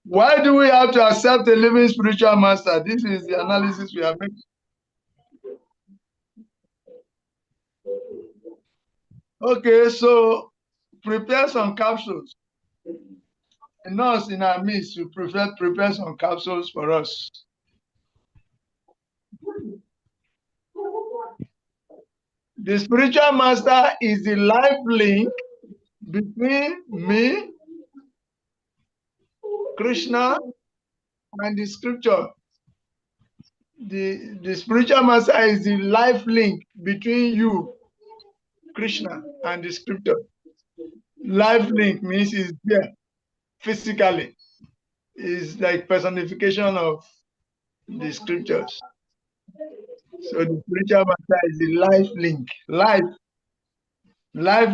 Why do we have to accept a living spiritual master? This is the analysis we are making. Okay, so prepare some capsules. A nurse in our midst will prepare some capsules for us. The spiritual master is the life link between me, Krishna, and the scripture. The spiritual master is the life link between you, Krishna, and the scripture. Life link means is there physically. Is like personification of the scriptures. So the spiritual master is the life link. Life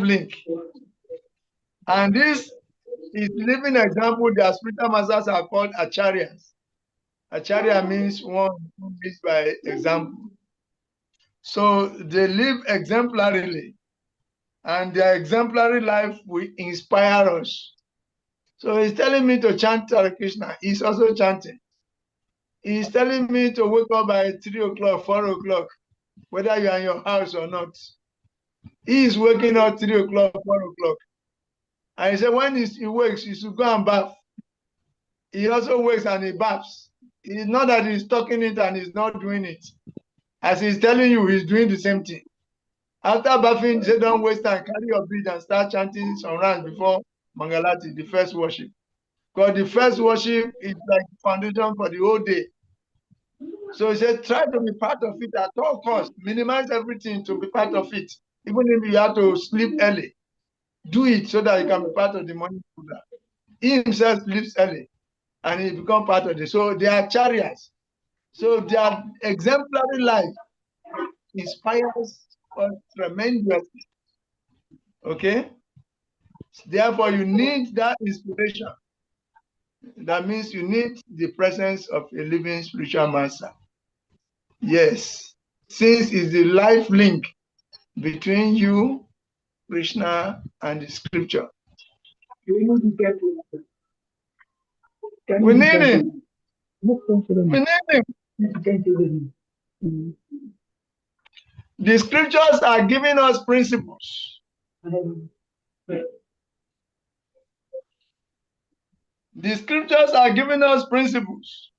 link. And this is living example. Their spiritual masters are called acharyas. Acharya means one who lives by example. So they live exemplarily, and their exemplary life will inspire us. So he's telling me to chant Hare Krishna. He's also chanting. He's telling me to wake up by 3 o'clock, 4 o'clock, whether you're in your house or not. He is waking up 3 o'clock, 4 o'clock. And he said when he wakes, he should go and bath. He also wakes and he baths. It's not that he's talking it and he's not doing it. As he's telling you, he's doing the same thing. After bathing, say don't waste time, carry your bead and start chanting some rounds before Mangalati, the first worship. Because the first worship is like the foundation for the whole day. So he said, try to be part of it at all costs. Minimize everything to be part of it. Even if you have to sleep early, do it so that you can be part of the morning program. He himself sleeps early and he becomes part of it. So they are chariots. So their exemplary life inspires us tremendously. Okay? Therefore, you need that inspiration. That means you need the presence of a living spiritual master. Yes. Since it's the life link between you, Krishna, and the scripture. We need him. We need him. The scriptures are giving us principles. The scriptures are giving us principles,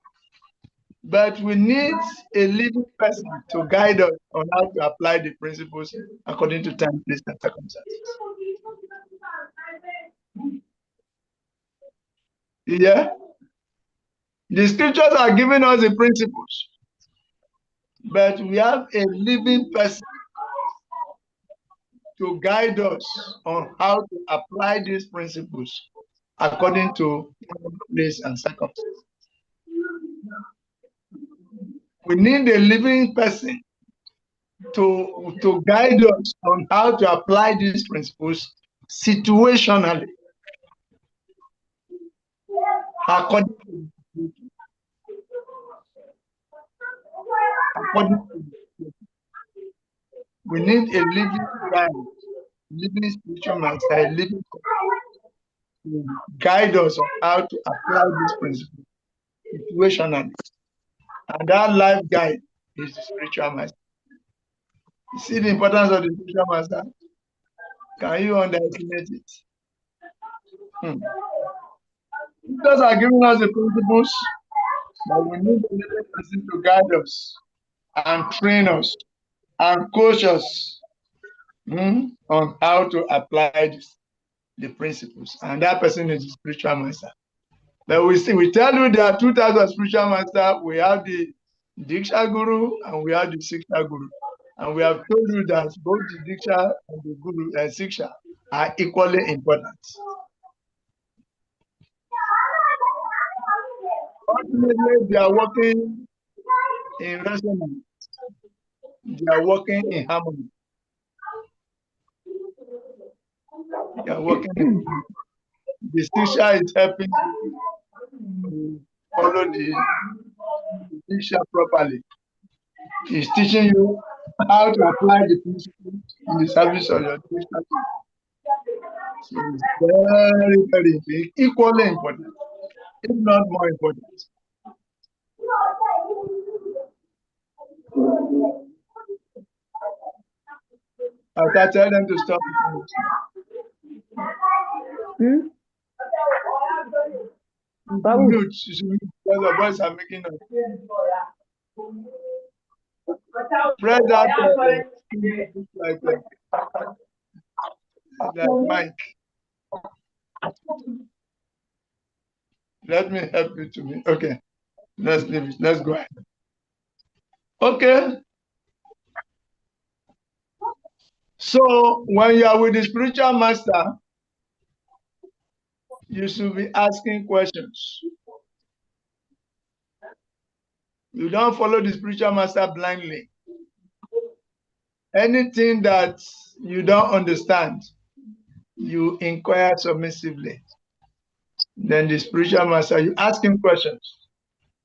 but we need a living person to guide us on how to apply the principles according to time, place, and circumstances. Yeah? The scriptures are giving us the principles, but we have a living person to guide us on how to apply these principles according to time, place, and circumstances. We need a living person to guide us on how to apply these principles situationally. According to, we need a living guide, living spiritual master, a living to guide us on how to apply these principles situationally. And that life guide is the spiritual master. You see the importance of the spiritual master? Can you underestimate it? Scriptures are giving us the principles, but we need a living person to guide us and train us and coach us on how to apply the principles. And that person is the spiritual master. But we tell you there are two types of spiritual master. We have the Diksha Guru and we have the Siksha Guru. And we have told you that both the Diksha and the Guru and Siksha are equally important. Ultimately, they are working in resonance. They are working in harmony. They are working in harmony. The Siksha is helping you to follow the Diksha properly. He's teaching you how to apply the principle in the service of your spiritual life. So it's very, very equally important, if not more important. I tell them to stop. Hmm? Babu. Mute. You should mute because the boys are making noise. Press that like mic. Let me help you to me. Okay. Let's leave it. Let's go ahead. Okay. So when you are with the spiritual master, you should be asking questions. You don't follow the spiritual master blindly. Anything that you don't understand, you inquire submissively. Then the spiritual master, you ask him questions.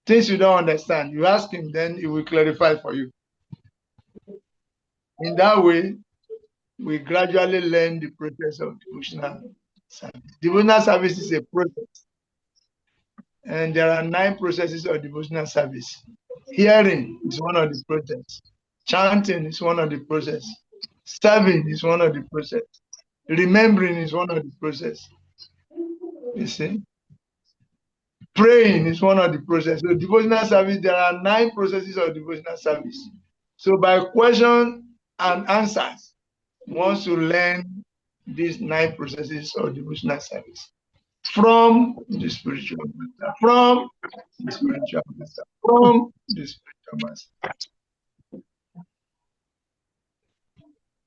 Things you don't understand, you ask him, then he will clarify for you. In that way, we gradually learn the process of devotional service. Devotional service is a process. And there are 9 processes of devotional service. Hearing is one of the processes. Chanting is one of the processes. Serving is one of the processes. Remembering is one of the processes. You see? Praying is one of the processes. So devotional service, there are 9 processes of devotional service. So by question and answers, once you learn these 9 processes of devotional service from the spiritual master, from the spiritual master, from the spiritual master.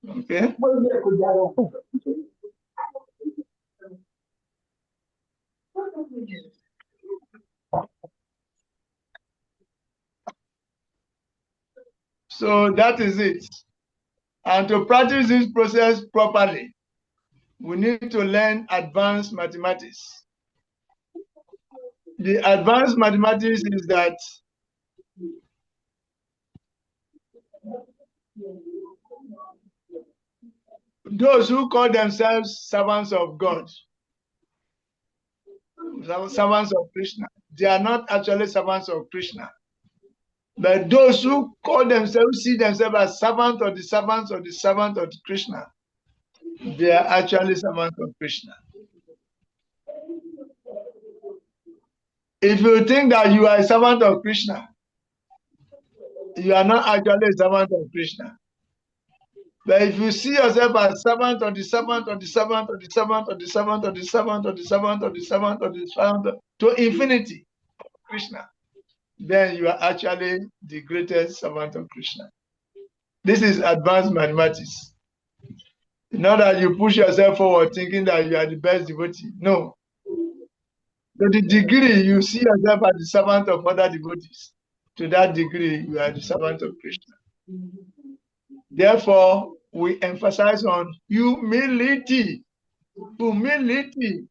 Okay? So that is it. And to practice this process properly, we need to learn advanced mathematics. The advanced mathematics is that those who call themselves servants of God, servants of Krishna, they are not actually servants of Krishna. But those who call themselves, see themselves as servants of the servants of the servant of Krishna, they are actually servants of Krishna. If you think that you are a servant of Krishna, you are not actually a servant of Krishna. But if you see yourself as servant of the servant of the servant of the servant of the servant of the servant of the servant of the servant of the servant to infinity, Krishna, then you are actually the greatest servant of Krishna. This is advanced mathematics. Not that you push yourself forward thinking that you are the best devotee. No. To the degree you see yourself as the servant of other devotees, to that degree you are the servant of Krishna. Therefore, we emphasize on humility. Humility.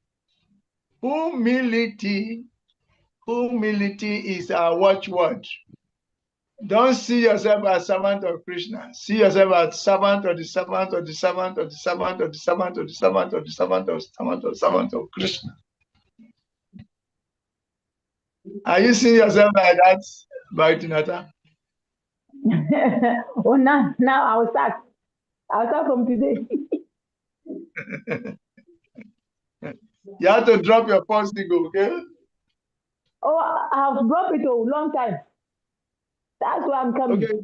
Humility. Humility is our watchword. Don't see yourself as servant of Krishna. See yourself as servant of the servant of the servant of the servant of the servant of the servant of the servant of the servant of the servant of Krishna. Are you seeing yourself like that, Bhaitinata? Oh, now I'll start. I'll start from today. You have to drop your false ego, okay? Oh, I've dropped it a long time. That's why I'm coming. Okay.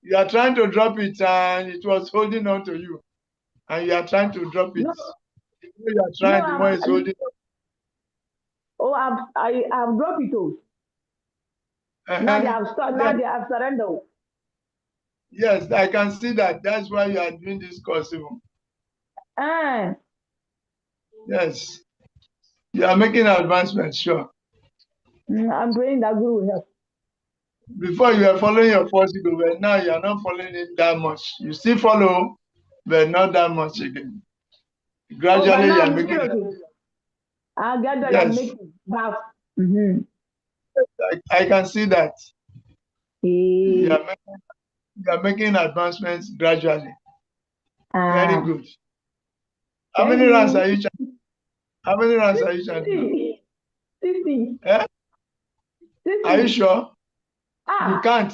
You are trying to drop it and it was holding on to you. And you are trying to drop it. No, The more you are trying, the more it's holding on. Oh, I've dropped it all. Now they have stopped. Now they have surrendered. Yes, I can see that. That's why you are doing this course. Yes. You are making advancements, sure. I'm praying that Guru will help. Before you were following your false ego, but now you are not following it that much. You still follow, but not that much again. Gradually, you are making it. I get that. Yes. I'm making it. I can see that. You are making you are making advancements gradually. Very good. How Thank many rounds you. are you chanting? How many rounds are you chanting? 60. Eh? 60. Are you sure? You Ah. can't.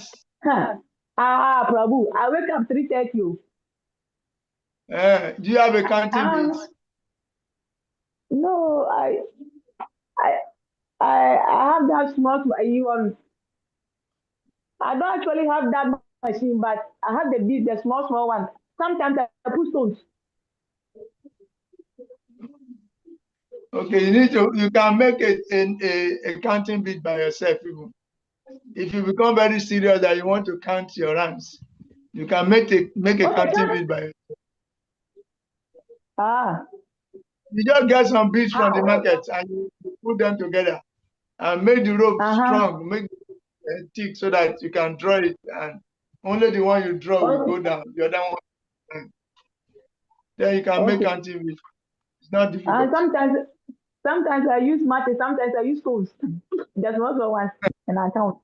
Prabhu, I wake up 3:30. Do you have a counting beat? No, I, I have that small. Even I don't actually have that machine, but I have the small one. Sometimes I put stones. Okay, you can make a counting beat by yourself even. If you become very serious that you want to count your rounds, you can make a counting beat by yourself. You just get some beads from the market and you put them together and make the rope strong, make it thick so that you can draw it, and only the one you draw will go down. The other one, then you can make counting beat. It's not difficult. Sometimes I use matches, sometimes I use stones. There's also one and I count.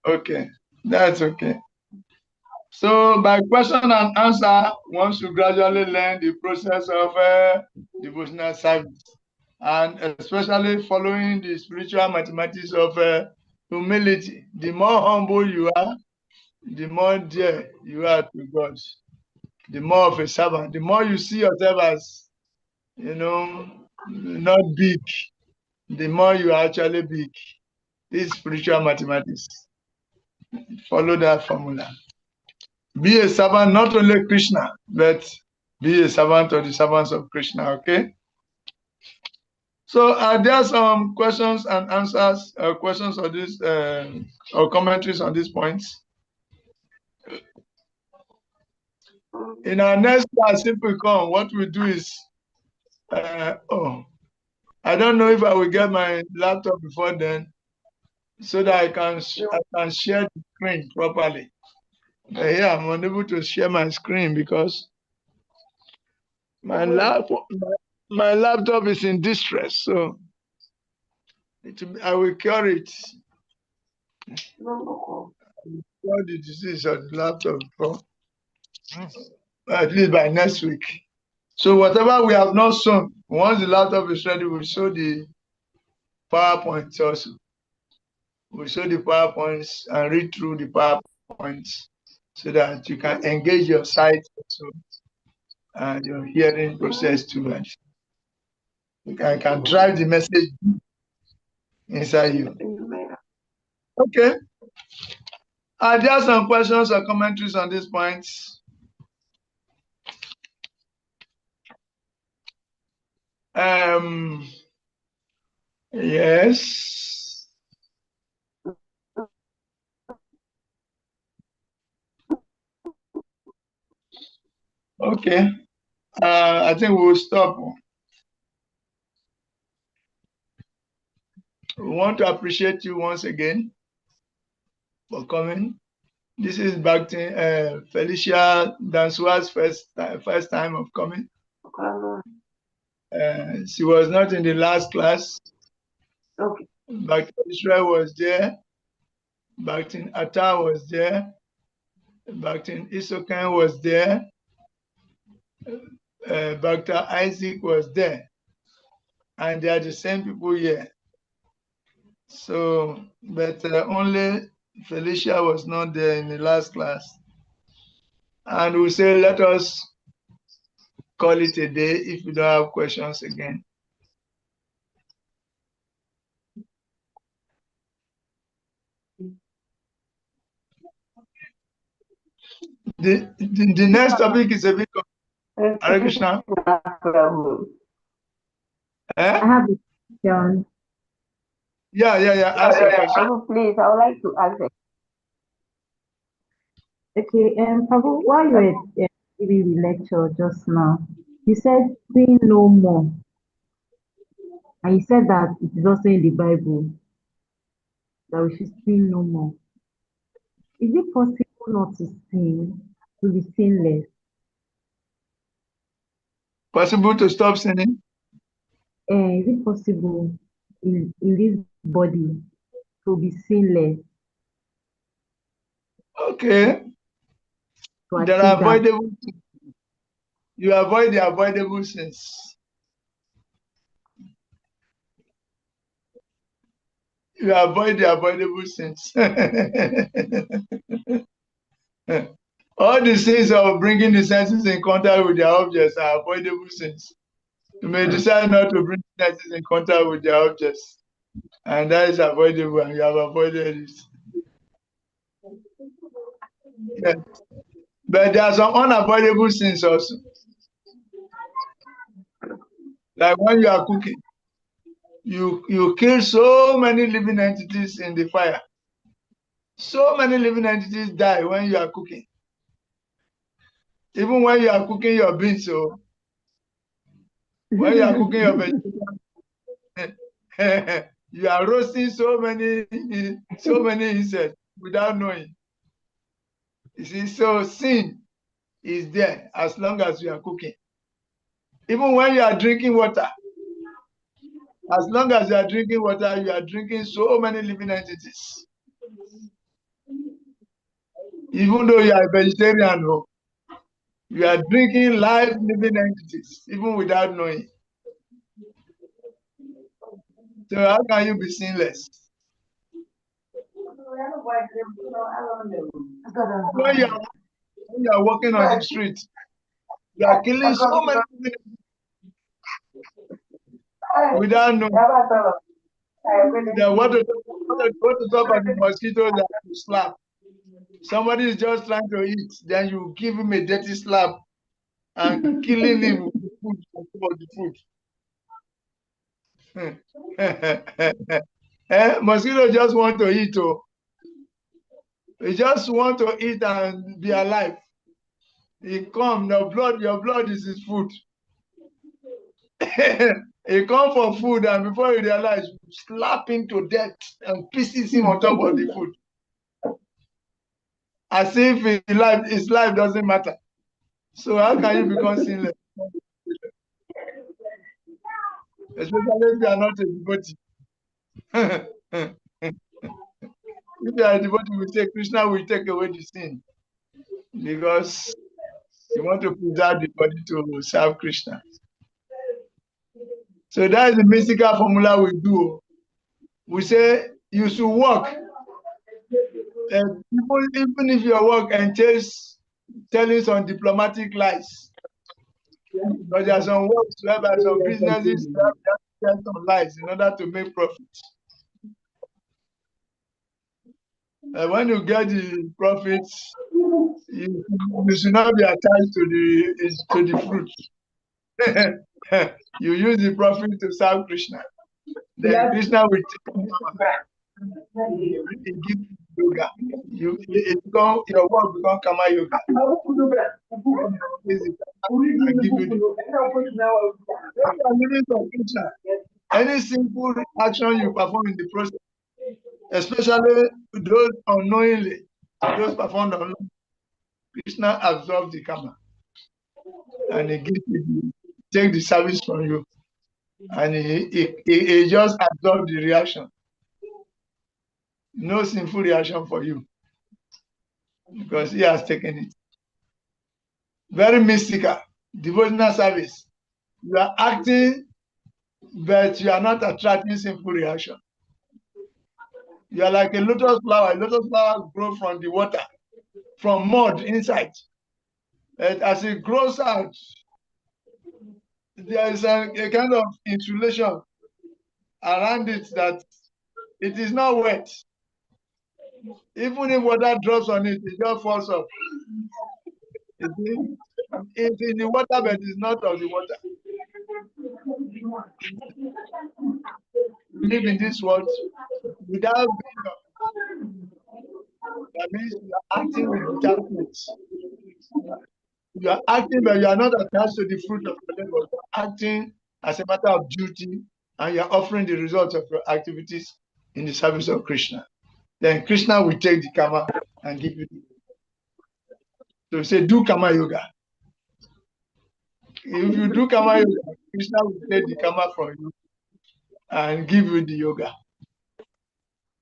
Okay, that's okay. So by question and answer, once you gradually learn the process of devotional service, and especially following the spiritual mathematics of humility. The more humble you are, the more dear you are to God. The more of a servant, the more you see yourself as, not big, the more you are actually big. This is spiritual mathematics. Follow that formula. Be a servant, not only Krishna, but be a servant of the servants of Krishna, okay? So are there some questions and answers, questions on this, or commentaries on these points? In our next class, if we come, what we do is, I don't know if I will get my laptop before then, so that I can share the screen properly. Here I'm unable to share my screen because my laptop is in distress, so I will cure it. Cure the disease of the laptop before, at least by next week. So whatever we have not shown, once the laptop is ready, we'll show the PowerPoints also. We'll show the PowerPoints and read through the PowerPoints so that you can engage your sight also and your hearing process too. And you can drive the message inside you. Okay. Are there some questions or commentaries on these points? Yes. Okay. I think we'll stop. We want to appreciate you once again for coming. This is Felicia Dansua's first time of coming. She was not in the last class. Okay. Bakhtin Israel was there. Bakhtin Atta was there. Bakhtin Isokan was there. Bakhtin Isaac was there. And they are the same people here. So, but only Felicia was not there in the last class. And we say, let us call it a day if you don't have questions again. The next topic is a bit of Hare Krishna. I have a question. Yeah. Ask your question. Prabhu, please, I would like to ask it. Okay, Prabhu, while you were giving the lecture just now, you said sin no more. And you said that it is also in the Bible that we should sin no more. Is it possible not to sin, to be sinless? Possible to stop sinning? Is it possible in this body to be sinless? Okay. There are avoidable. You avoid the avoidable sins. You avoid the avoidable sins. All the sins of bringing the senses in contact with their objects are avoidable sins. You may decide not to bring the senses in contact with their objects, and that is avoidable, and you have avoided it. Yes. But there are some unavoidable sins also. Like when you are cooking, you kill so many living entities in the fire. So many living entities die when you are cooking. Even when you are cooking your beans, so when you are cooking your vegetables, you are roasting so many insects without knowing. You see, so sin is there as long as you are cooking. Even when you are drinking water, as long as you are drinking water, you are drinking so many living entities. Even though you are a vegetarian, you are drinking live living entities, even without knowing. So how can you be sinless? When you are walking on the street, you are killing so many living entities without knowing. Then what to talk about the mosquitoes that you slap? Somebody is just trying to eat, then you give him a dirty slap and killing him with the food for the food. Mosquito just want to eat. He just want to eat and be alive. He come, your blood is his food. He come for food, and before you realize, slap him to death and pieces him on top of the food. As if his life doesn't matter. So how can you become sinless? Especially if you are not a devotee. If you are a devotee, we say Krishna will take away the sin because you want to preserve the body to serve Krishna. So that is the mystical formula we do. We say you should work. Even if your work entails telling some diplomatic lies. But there are some works whereby some businesses have to tell some lies in order to make profit. When you get the profits, you should not be attached to the fruit. You use the profit to serve Krishna. Then Krishna will give you yoga. Your work become karma yoga. And give you the any simple action you perform in the process, especially those unknowingly, those performed unknowingly, Krishna absorbs the karma and he gives you, take the service from you, and he just absorbs the reaction. No sinful reaction for you because he has taken it. Very mystical, devotional service. You are acting, but you are not attracting sinful reaction. You are like a lotus flower. A lotus flower grows from the water, from mud inside. And as it grows out, there is a kind of insulation around it that it is not wet. Even if water drops on it, it just falls off. It's in the water, but it's not of the water. Live in this world without being. That means you are acting with detachment. You are acting, but you are not attached to the fruit of your labor. You are acting as a matter of duty, and you are offering the results of your activities in the service of Krishna. Then Krishna will take the karma and give you. So we say, do karma yoga. If you do karma yoga, Krishna will take the karma from you and give you the yoga.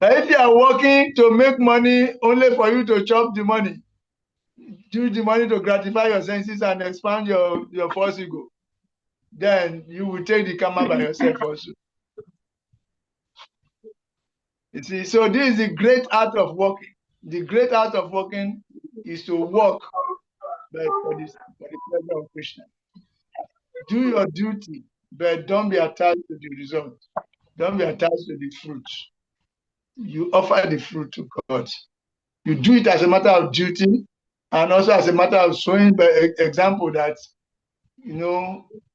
If you are working to make money only for you to chop the money, use the money to gratify your senses and expand your false ego, then you will take the karma by yourself also. You see, so this is the great art of working. The great art of working is to work for the pleasure of Krishna. Do your duty, but don't be attached to the result. Don't be attached to the fruit. You offer the fruit to God. You do it as a matter of duty and also as a matter of showing by example that,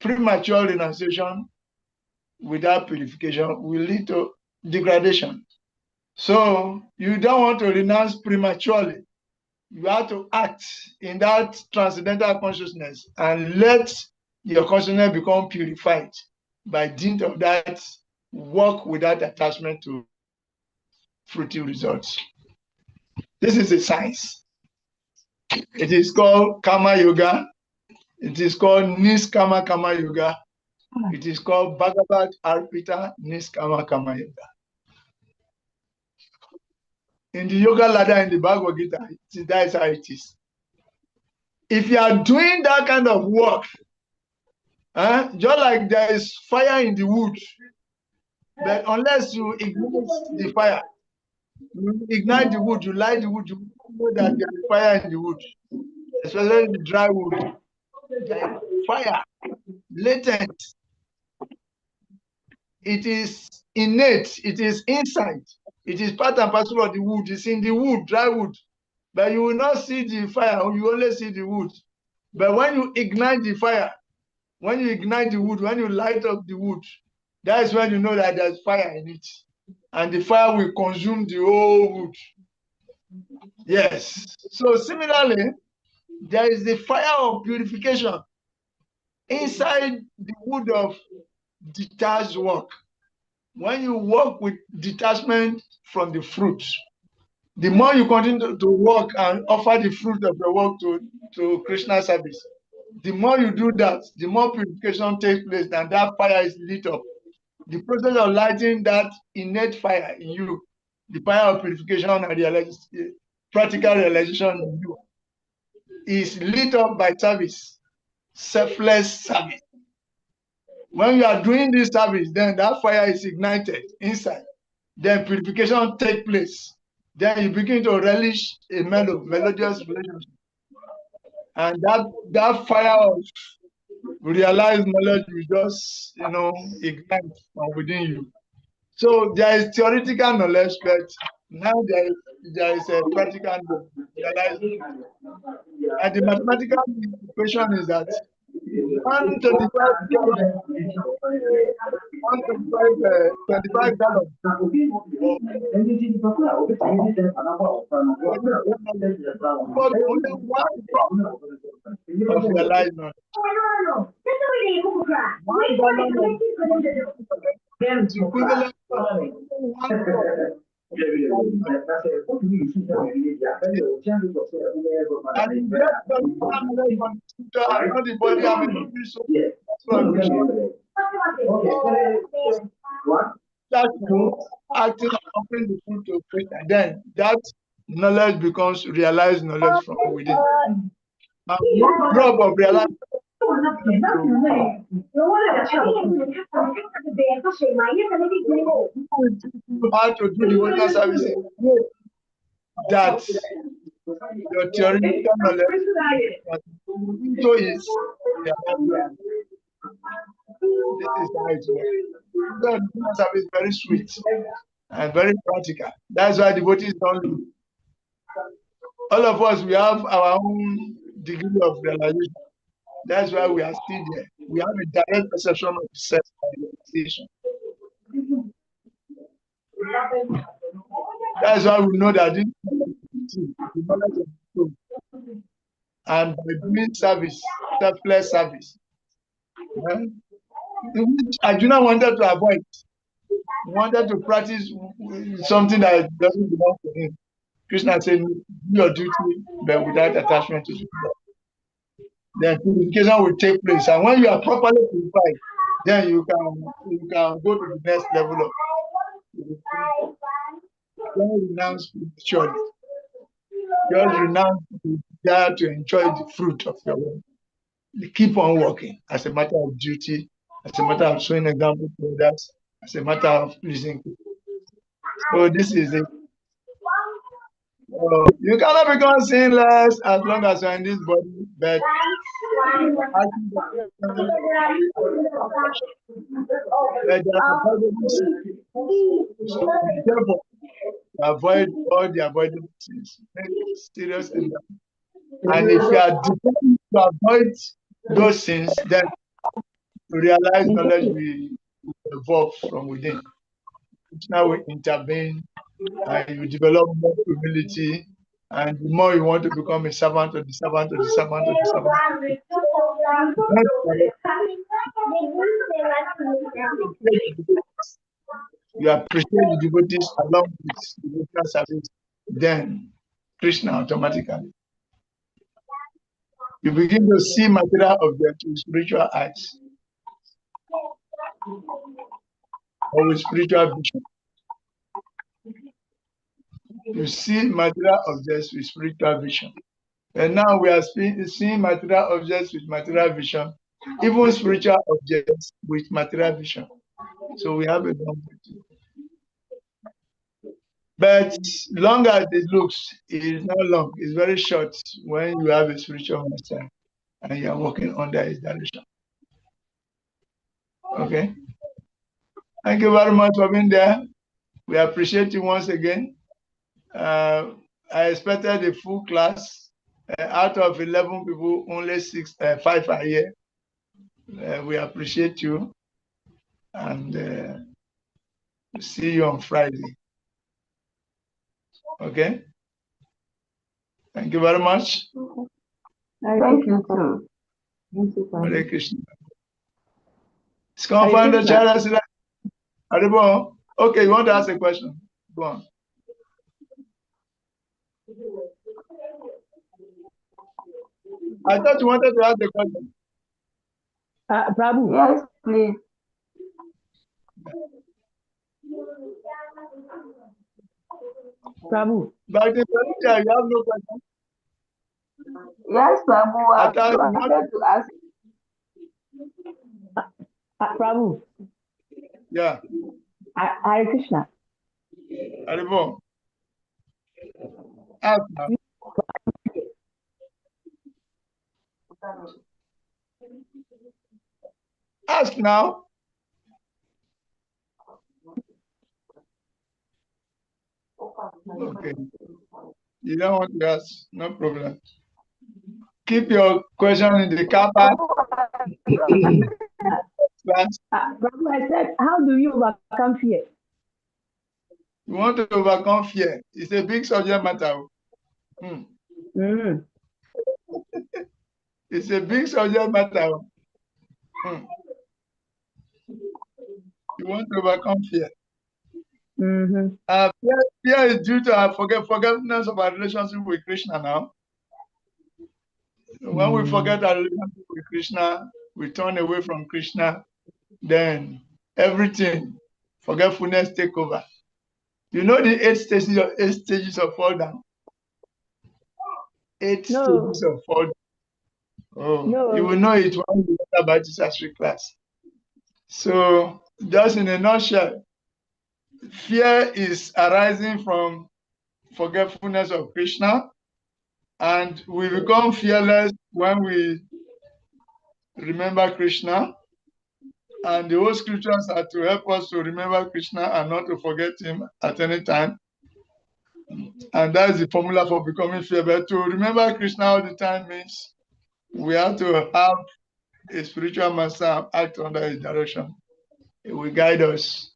premature renunciation without purification will lead to degradation. So you don't want to renounce prematurely. You have to act in that transcendental consciousness and let your consciousness become purified by dint of that work without attachment to fruity results. This is a science. It is called Karma Yoga. It is called Niskama Karma Yoga. It is called Bhagavad Arpita Niskama Karma Yoga. In the Yoga ladder in the Bhagavad Gita, that is how it is. If you are doing that kind of work, just like there is fire in the wood, but unless you ignite the fire, you ignite the wood, you light the wood, you know that there is fire in the wood, especially the dry wood. There is fire, latent. It is innate, it is inside, it is part and parcel of the wood, it's in the wood, dry wood. But you will not see the fire, you only see the wood. But when you ignite the fire, when you ignite the wood, when you light up the wood, that is when you know that there's fire in it. And the fire will consume the whole wood. Yes. So similarly, there is the fire of purification inside the wood of detached work. When you work with detachment from the fruit, the more you continue to work and offer the fruit of your work to Krishna service, the more you do that, the more purification takes place and that fire is lit up. The process of lighting that innate fire in you, the fire of purification and practical realization in you, is lit up by service, selfless service. When you are doing this service, then that fire is ignited inside. Then purification takes place. Then you begin to relish a melodious relationship. And that fire of realized knowledge will just, ignite from within you. So there is theoretical knowledge, but now there is a practical knowledge. And the mathematical equation is that 125 gallons but only 1 drop of realized knowledge. 1 gallon is equivalent to 1 drop. And the body acting offering the fruit of faith, and then that knowledge becomes realized knowledge from within. And 1 drop of realized how to do the water service that your theoretical knowledge so is this is how it works. The water service is very sweet and very practical. That's why devotees don't do. All of us, we have our own degree of realization. That's why we are still there. We have a direct perception of self-realization. That's why we know that this is the knowledge of the soul. And by doing service, selfless service, which Arjuna wanted to avoid. He wanted to practice something that doesn't belong to him. Krishna said, do your duty, but without attachment to the God. Then purification will take place. And when you are properly purified, then you can go to the next level of don't renounce prematurely. Just renounce the desire to enjoy the fruit of your work. You keep on working as a matter of duty, as a matter of showing example to others, as a matter of pleasing people. So this is it. You cannot become sinless as long as you're in this body, but so therefore, avoid all the avoidable sins. Make serious endeavor. And if you are determined to avoid those sins, then to realize knowledge will evolve from within. Now we intervene and you develop more humility, and the more you want to become a servant of the servant of the servant of the servant. You appreciate the devotees along with devotional service, then Krishna automatically. You begin to see material objects with spiritual eyes or with spiritual vision. You see material objects with spiritual vision. And now we are seeing material objects with material vision, even spiritual objects with material vision. So we have a long way to go. But long as it looks, it is not long. It's very short when you have a spiritual master and you are working under his direction. Okay. Thank you very much for being there. We appreciate you once again. I expected a full class. Out of 11 people, only 5 are here. We appreciate you, and see you on Friday. Okay? Thank you very much. Thank you, too. Hare Krishna. It's confirmed the child. Okay, you want to ask a question? Go on. I thought you wanted to ask the question. Prabhu. Yes, please. Prabhu. But in India, you have no question. Yes, Prabhu. I I thought you wanted wanted to ask. Prabhu. Yeah. Hare Krishna. Haribo. Ask now. Ask now. Okay. You don't want to ask, no problem. Keep your question in the car park. Prabhu, I said, how do you overcome fear? You want to overcome fear. It's a big subject matter. It's a big subject matter. You want to overcome fear. Fear is due to our forgetfulness of our relationship with Krishna now. When we forget our relationship with Krishna, we turn away from Krishna, then everything, forgetfulness take over. You know the 8 stages of fall down? 8 stages of fall down. Oh, no. You will know it when you learn about this history class. So, just in a nutshell, fear is arising from forgetfulness of Krishna, and we become fearless when we remember Krishna. And the whole scriptures are to help us to remember Krishna and not to forget him at any time. And that is the formula for becoming fear. But to remember Krishna all the time means we have to have a spiritual master act under his direction. It will guide us.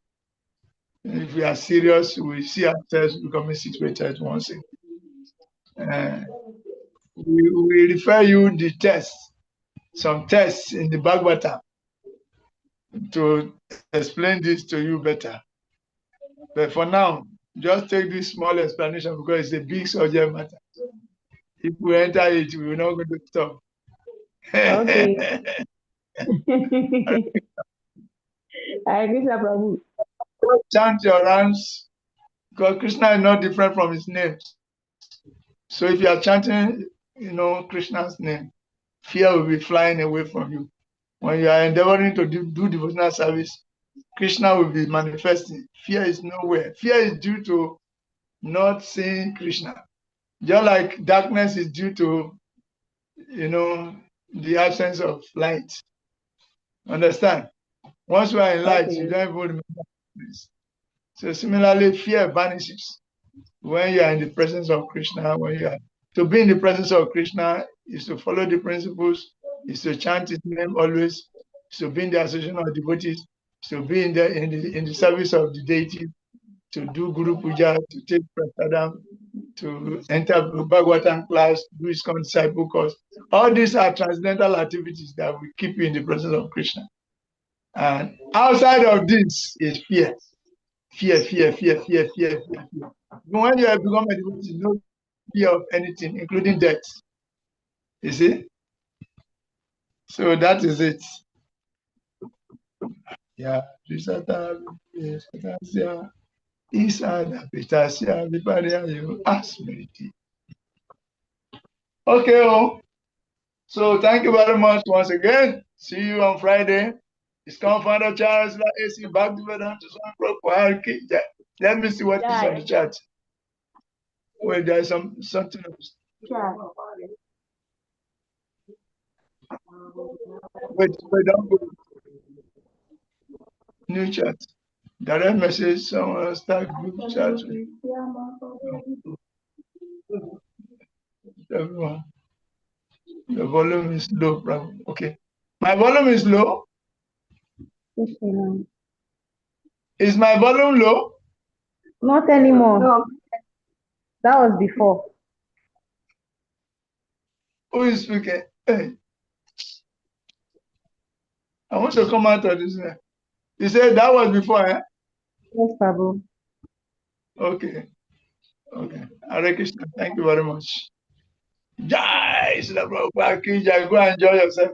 If we are serious, we see ourselves becoming situated once again. We refer you the tests, some tests in the Bhagavatam to explain this to you better. But for now, just take this small explanation because it's a big subject matter. If we enter it, we're not going to stop. Okay. Hare Krishna, Prabhu. Chant your rounds Because Krishna is not different from his name. So if you are chanting, Krishna's name, fear will be flying away from you. When you are endeavoring to do devotional service, Krishna will be manifesting. Fear is nowhere. Fear is due to not seeing Krishna. Just like darkness is due to, the absence of light. Understand? Once you are in light, you don't even remember this. So similarly, fear vanishes when you are in the presence of Krishna. To be in the presence of Krishna is to follow the principles, is to chant his name always, is to be in the association of devotees, is to be in the service of the deity, to do Guru Puja, to take prasadam, to enter Bhagavatam class, do his disciple course. All these are transcendental activities that will keep you in the presence of Krishna. And outside of this is fear. Fear. When you have become a devotee, no fear of anything, including death. You see? So that is it. Yeah. Okay. So thank you very much once again. See you on Friday. It's Founder Charles AC back to Vedanta. Let me see what is on the chat. Wait, there's something else. Wait, don't go. New chat. Direct message, someone start group chat. Everyone. The volume is low, bro. Okay. My volume is low. Is my volume low? Not anymore. No. That was before. Who is speaking? Hey. I want to come out of this. You said that was before, eh? Yes, Prabhu. Okay. Hare Krishna. Thank you very much. Jai Srila Prabhupada. Go enjoy yourself.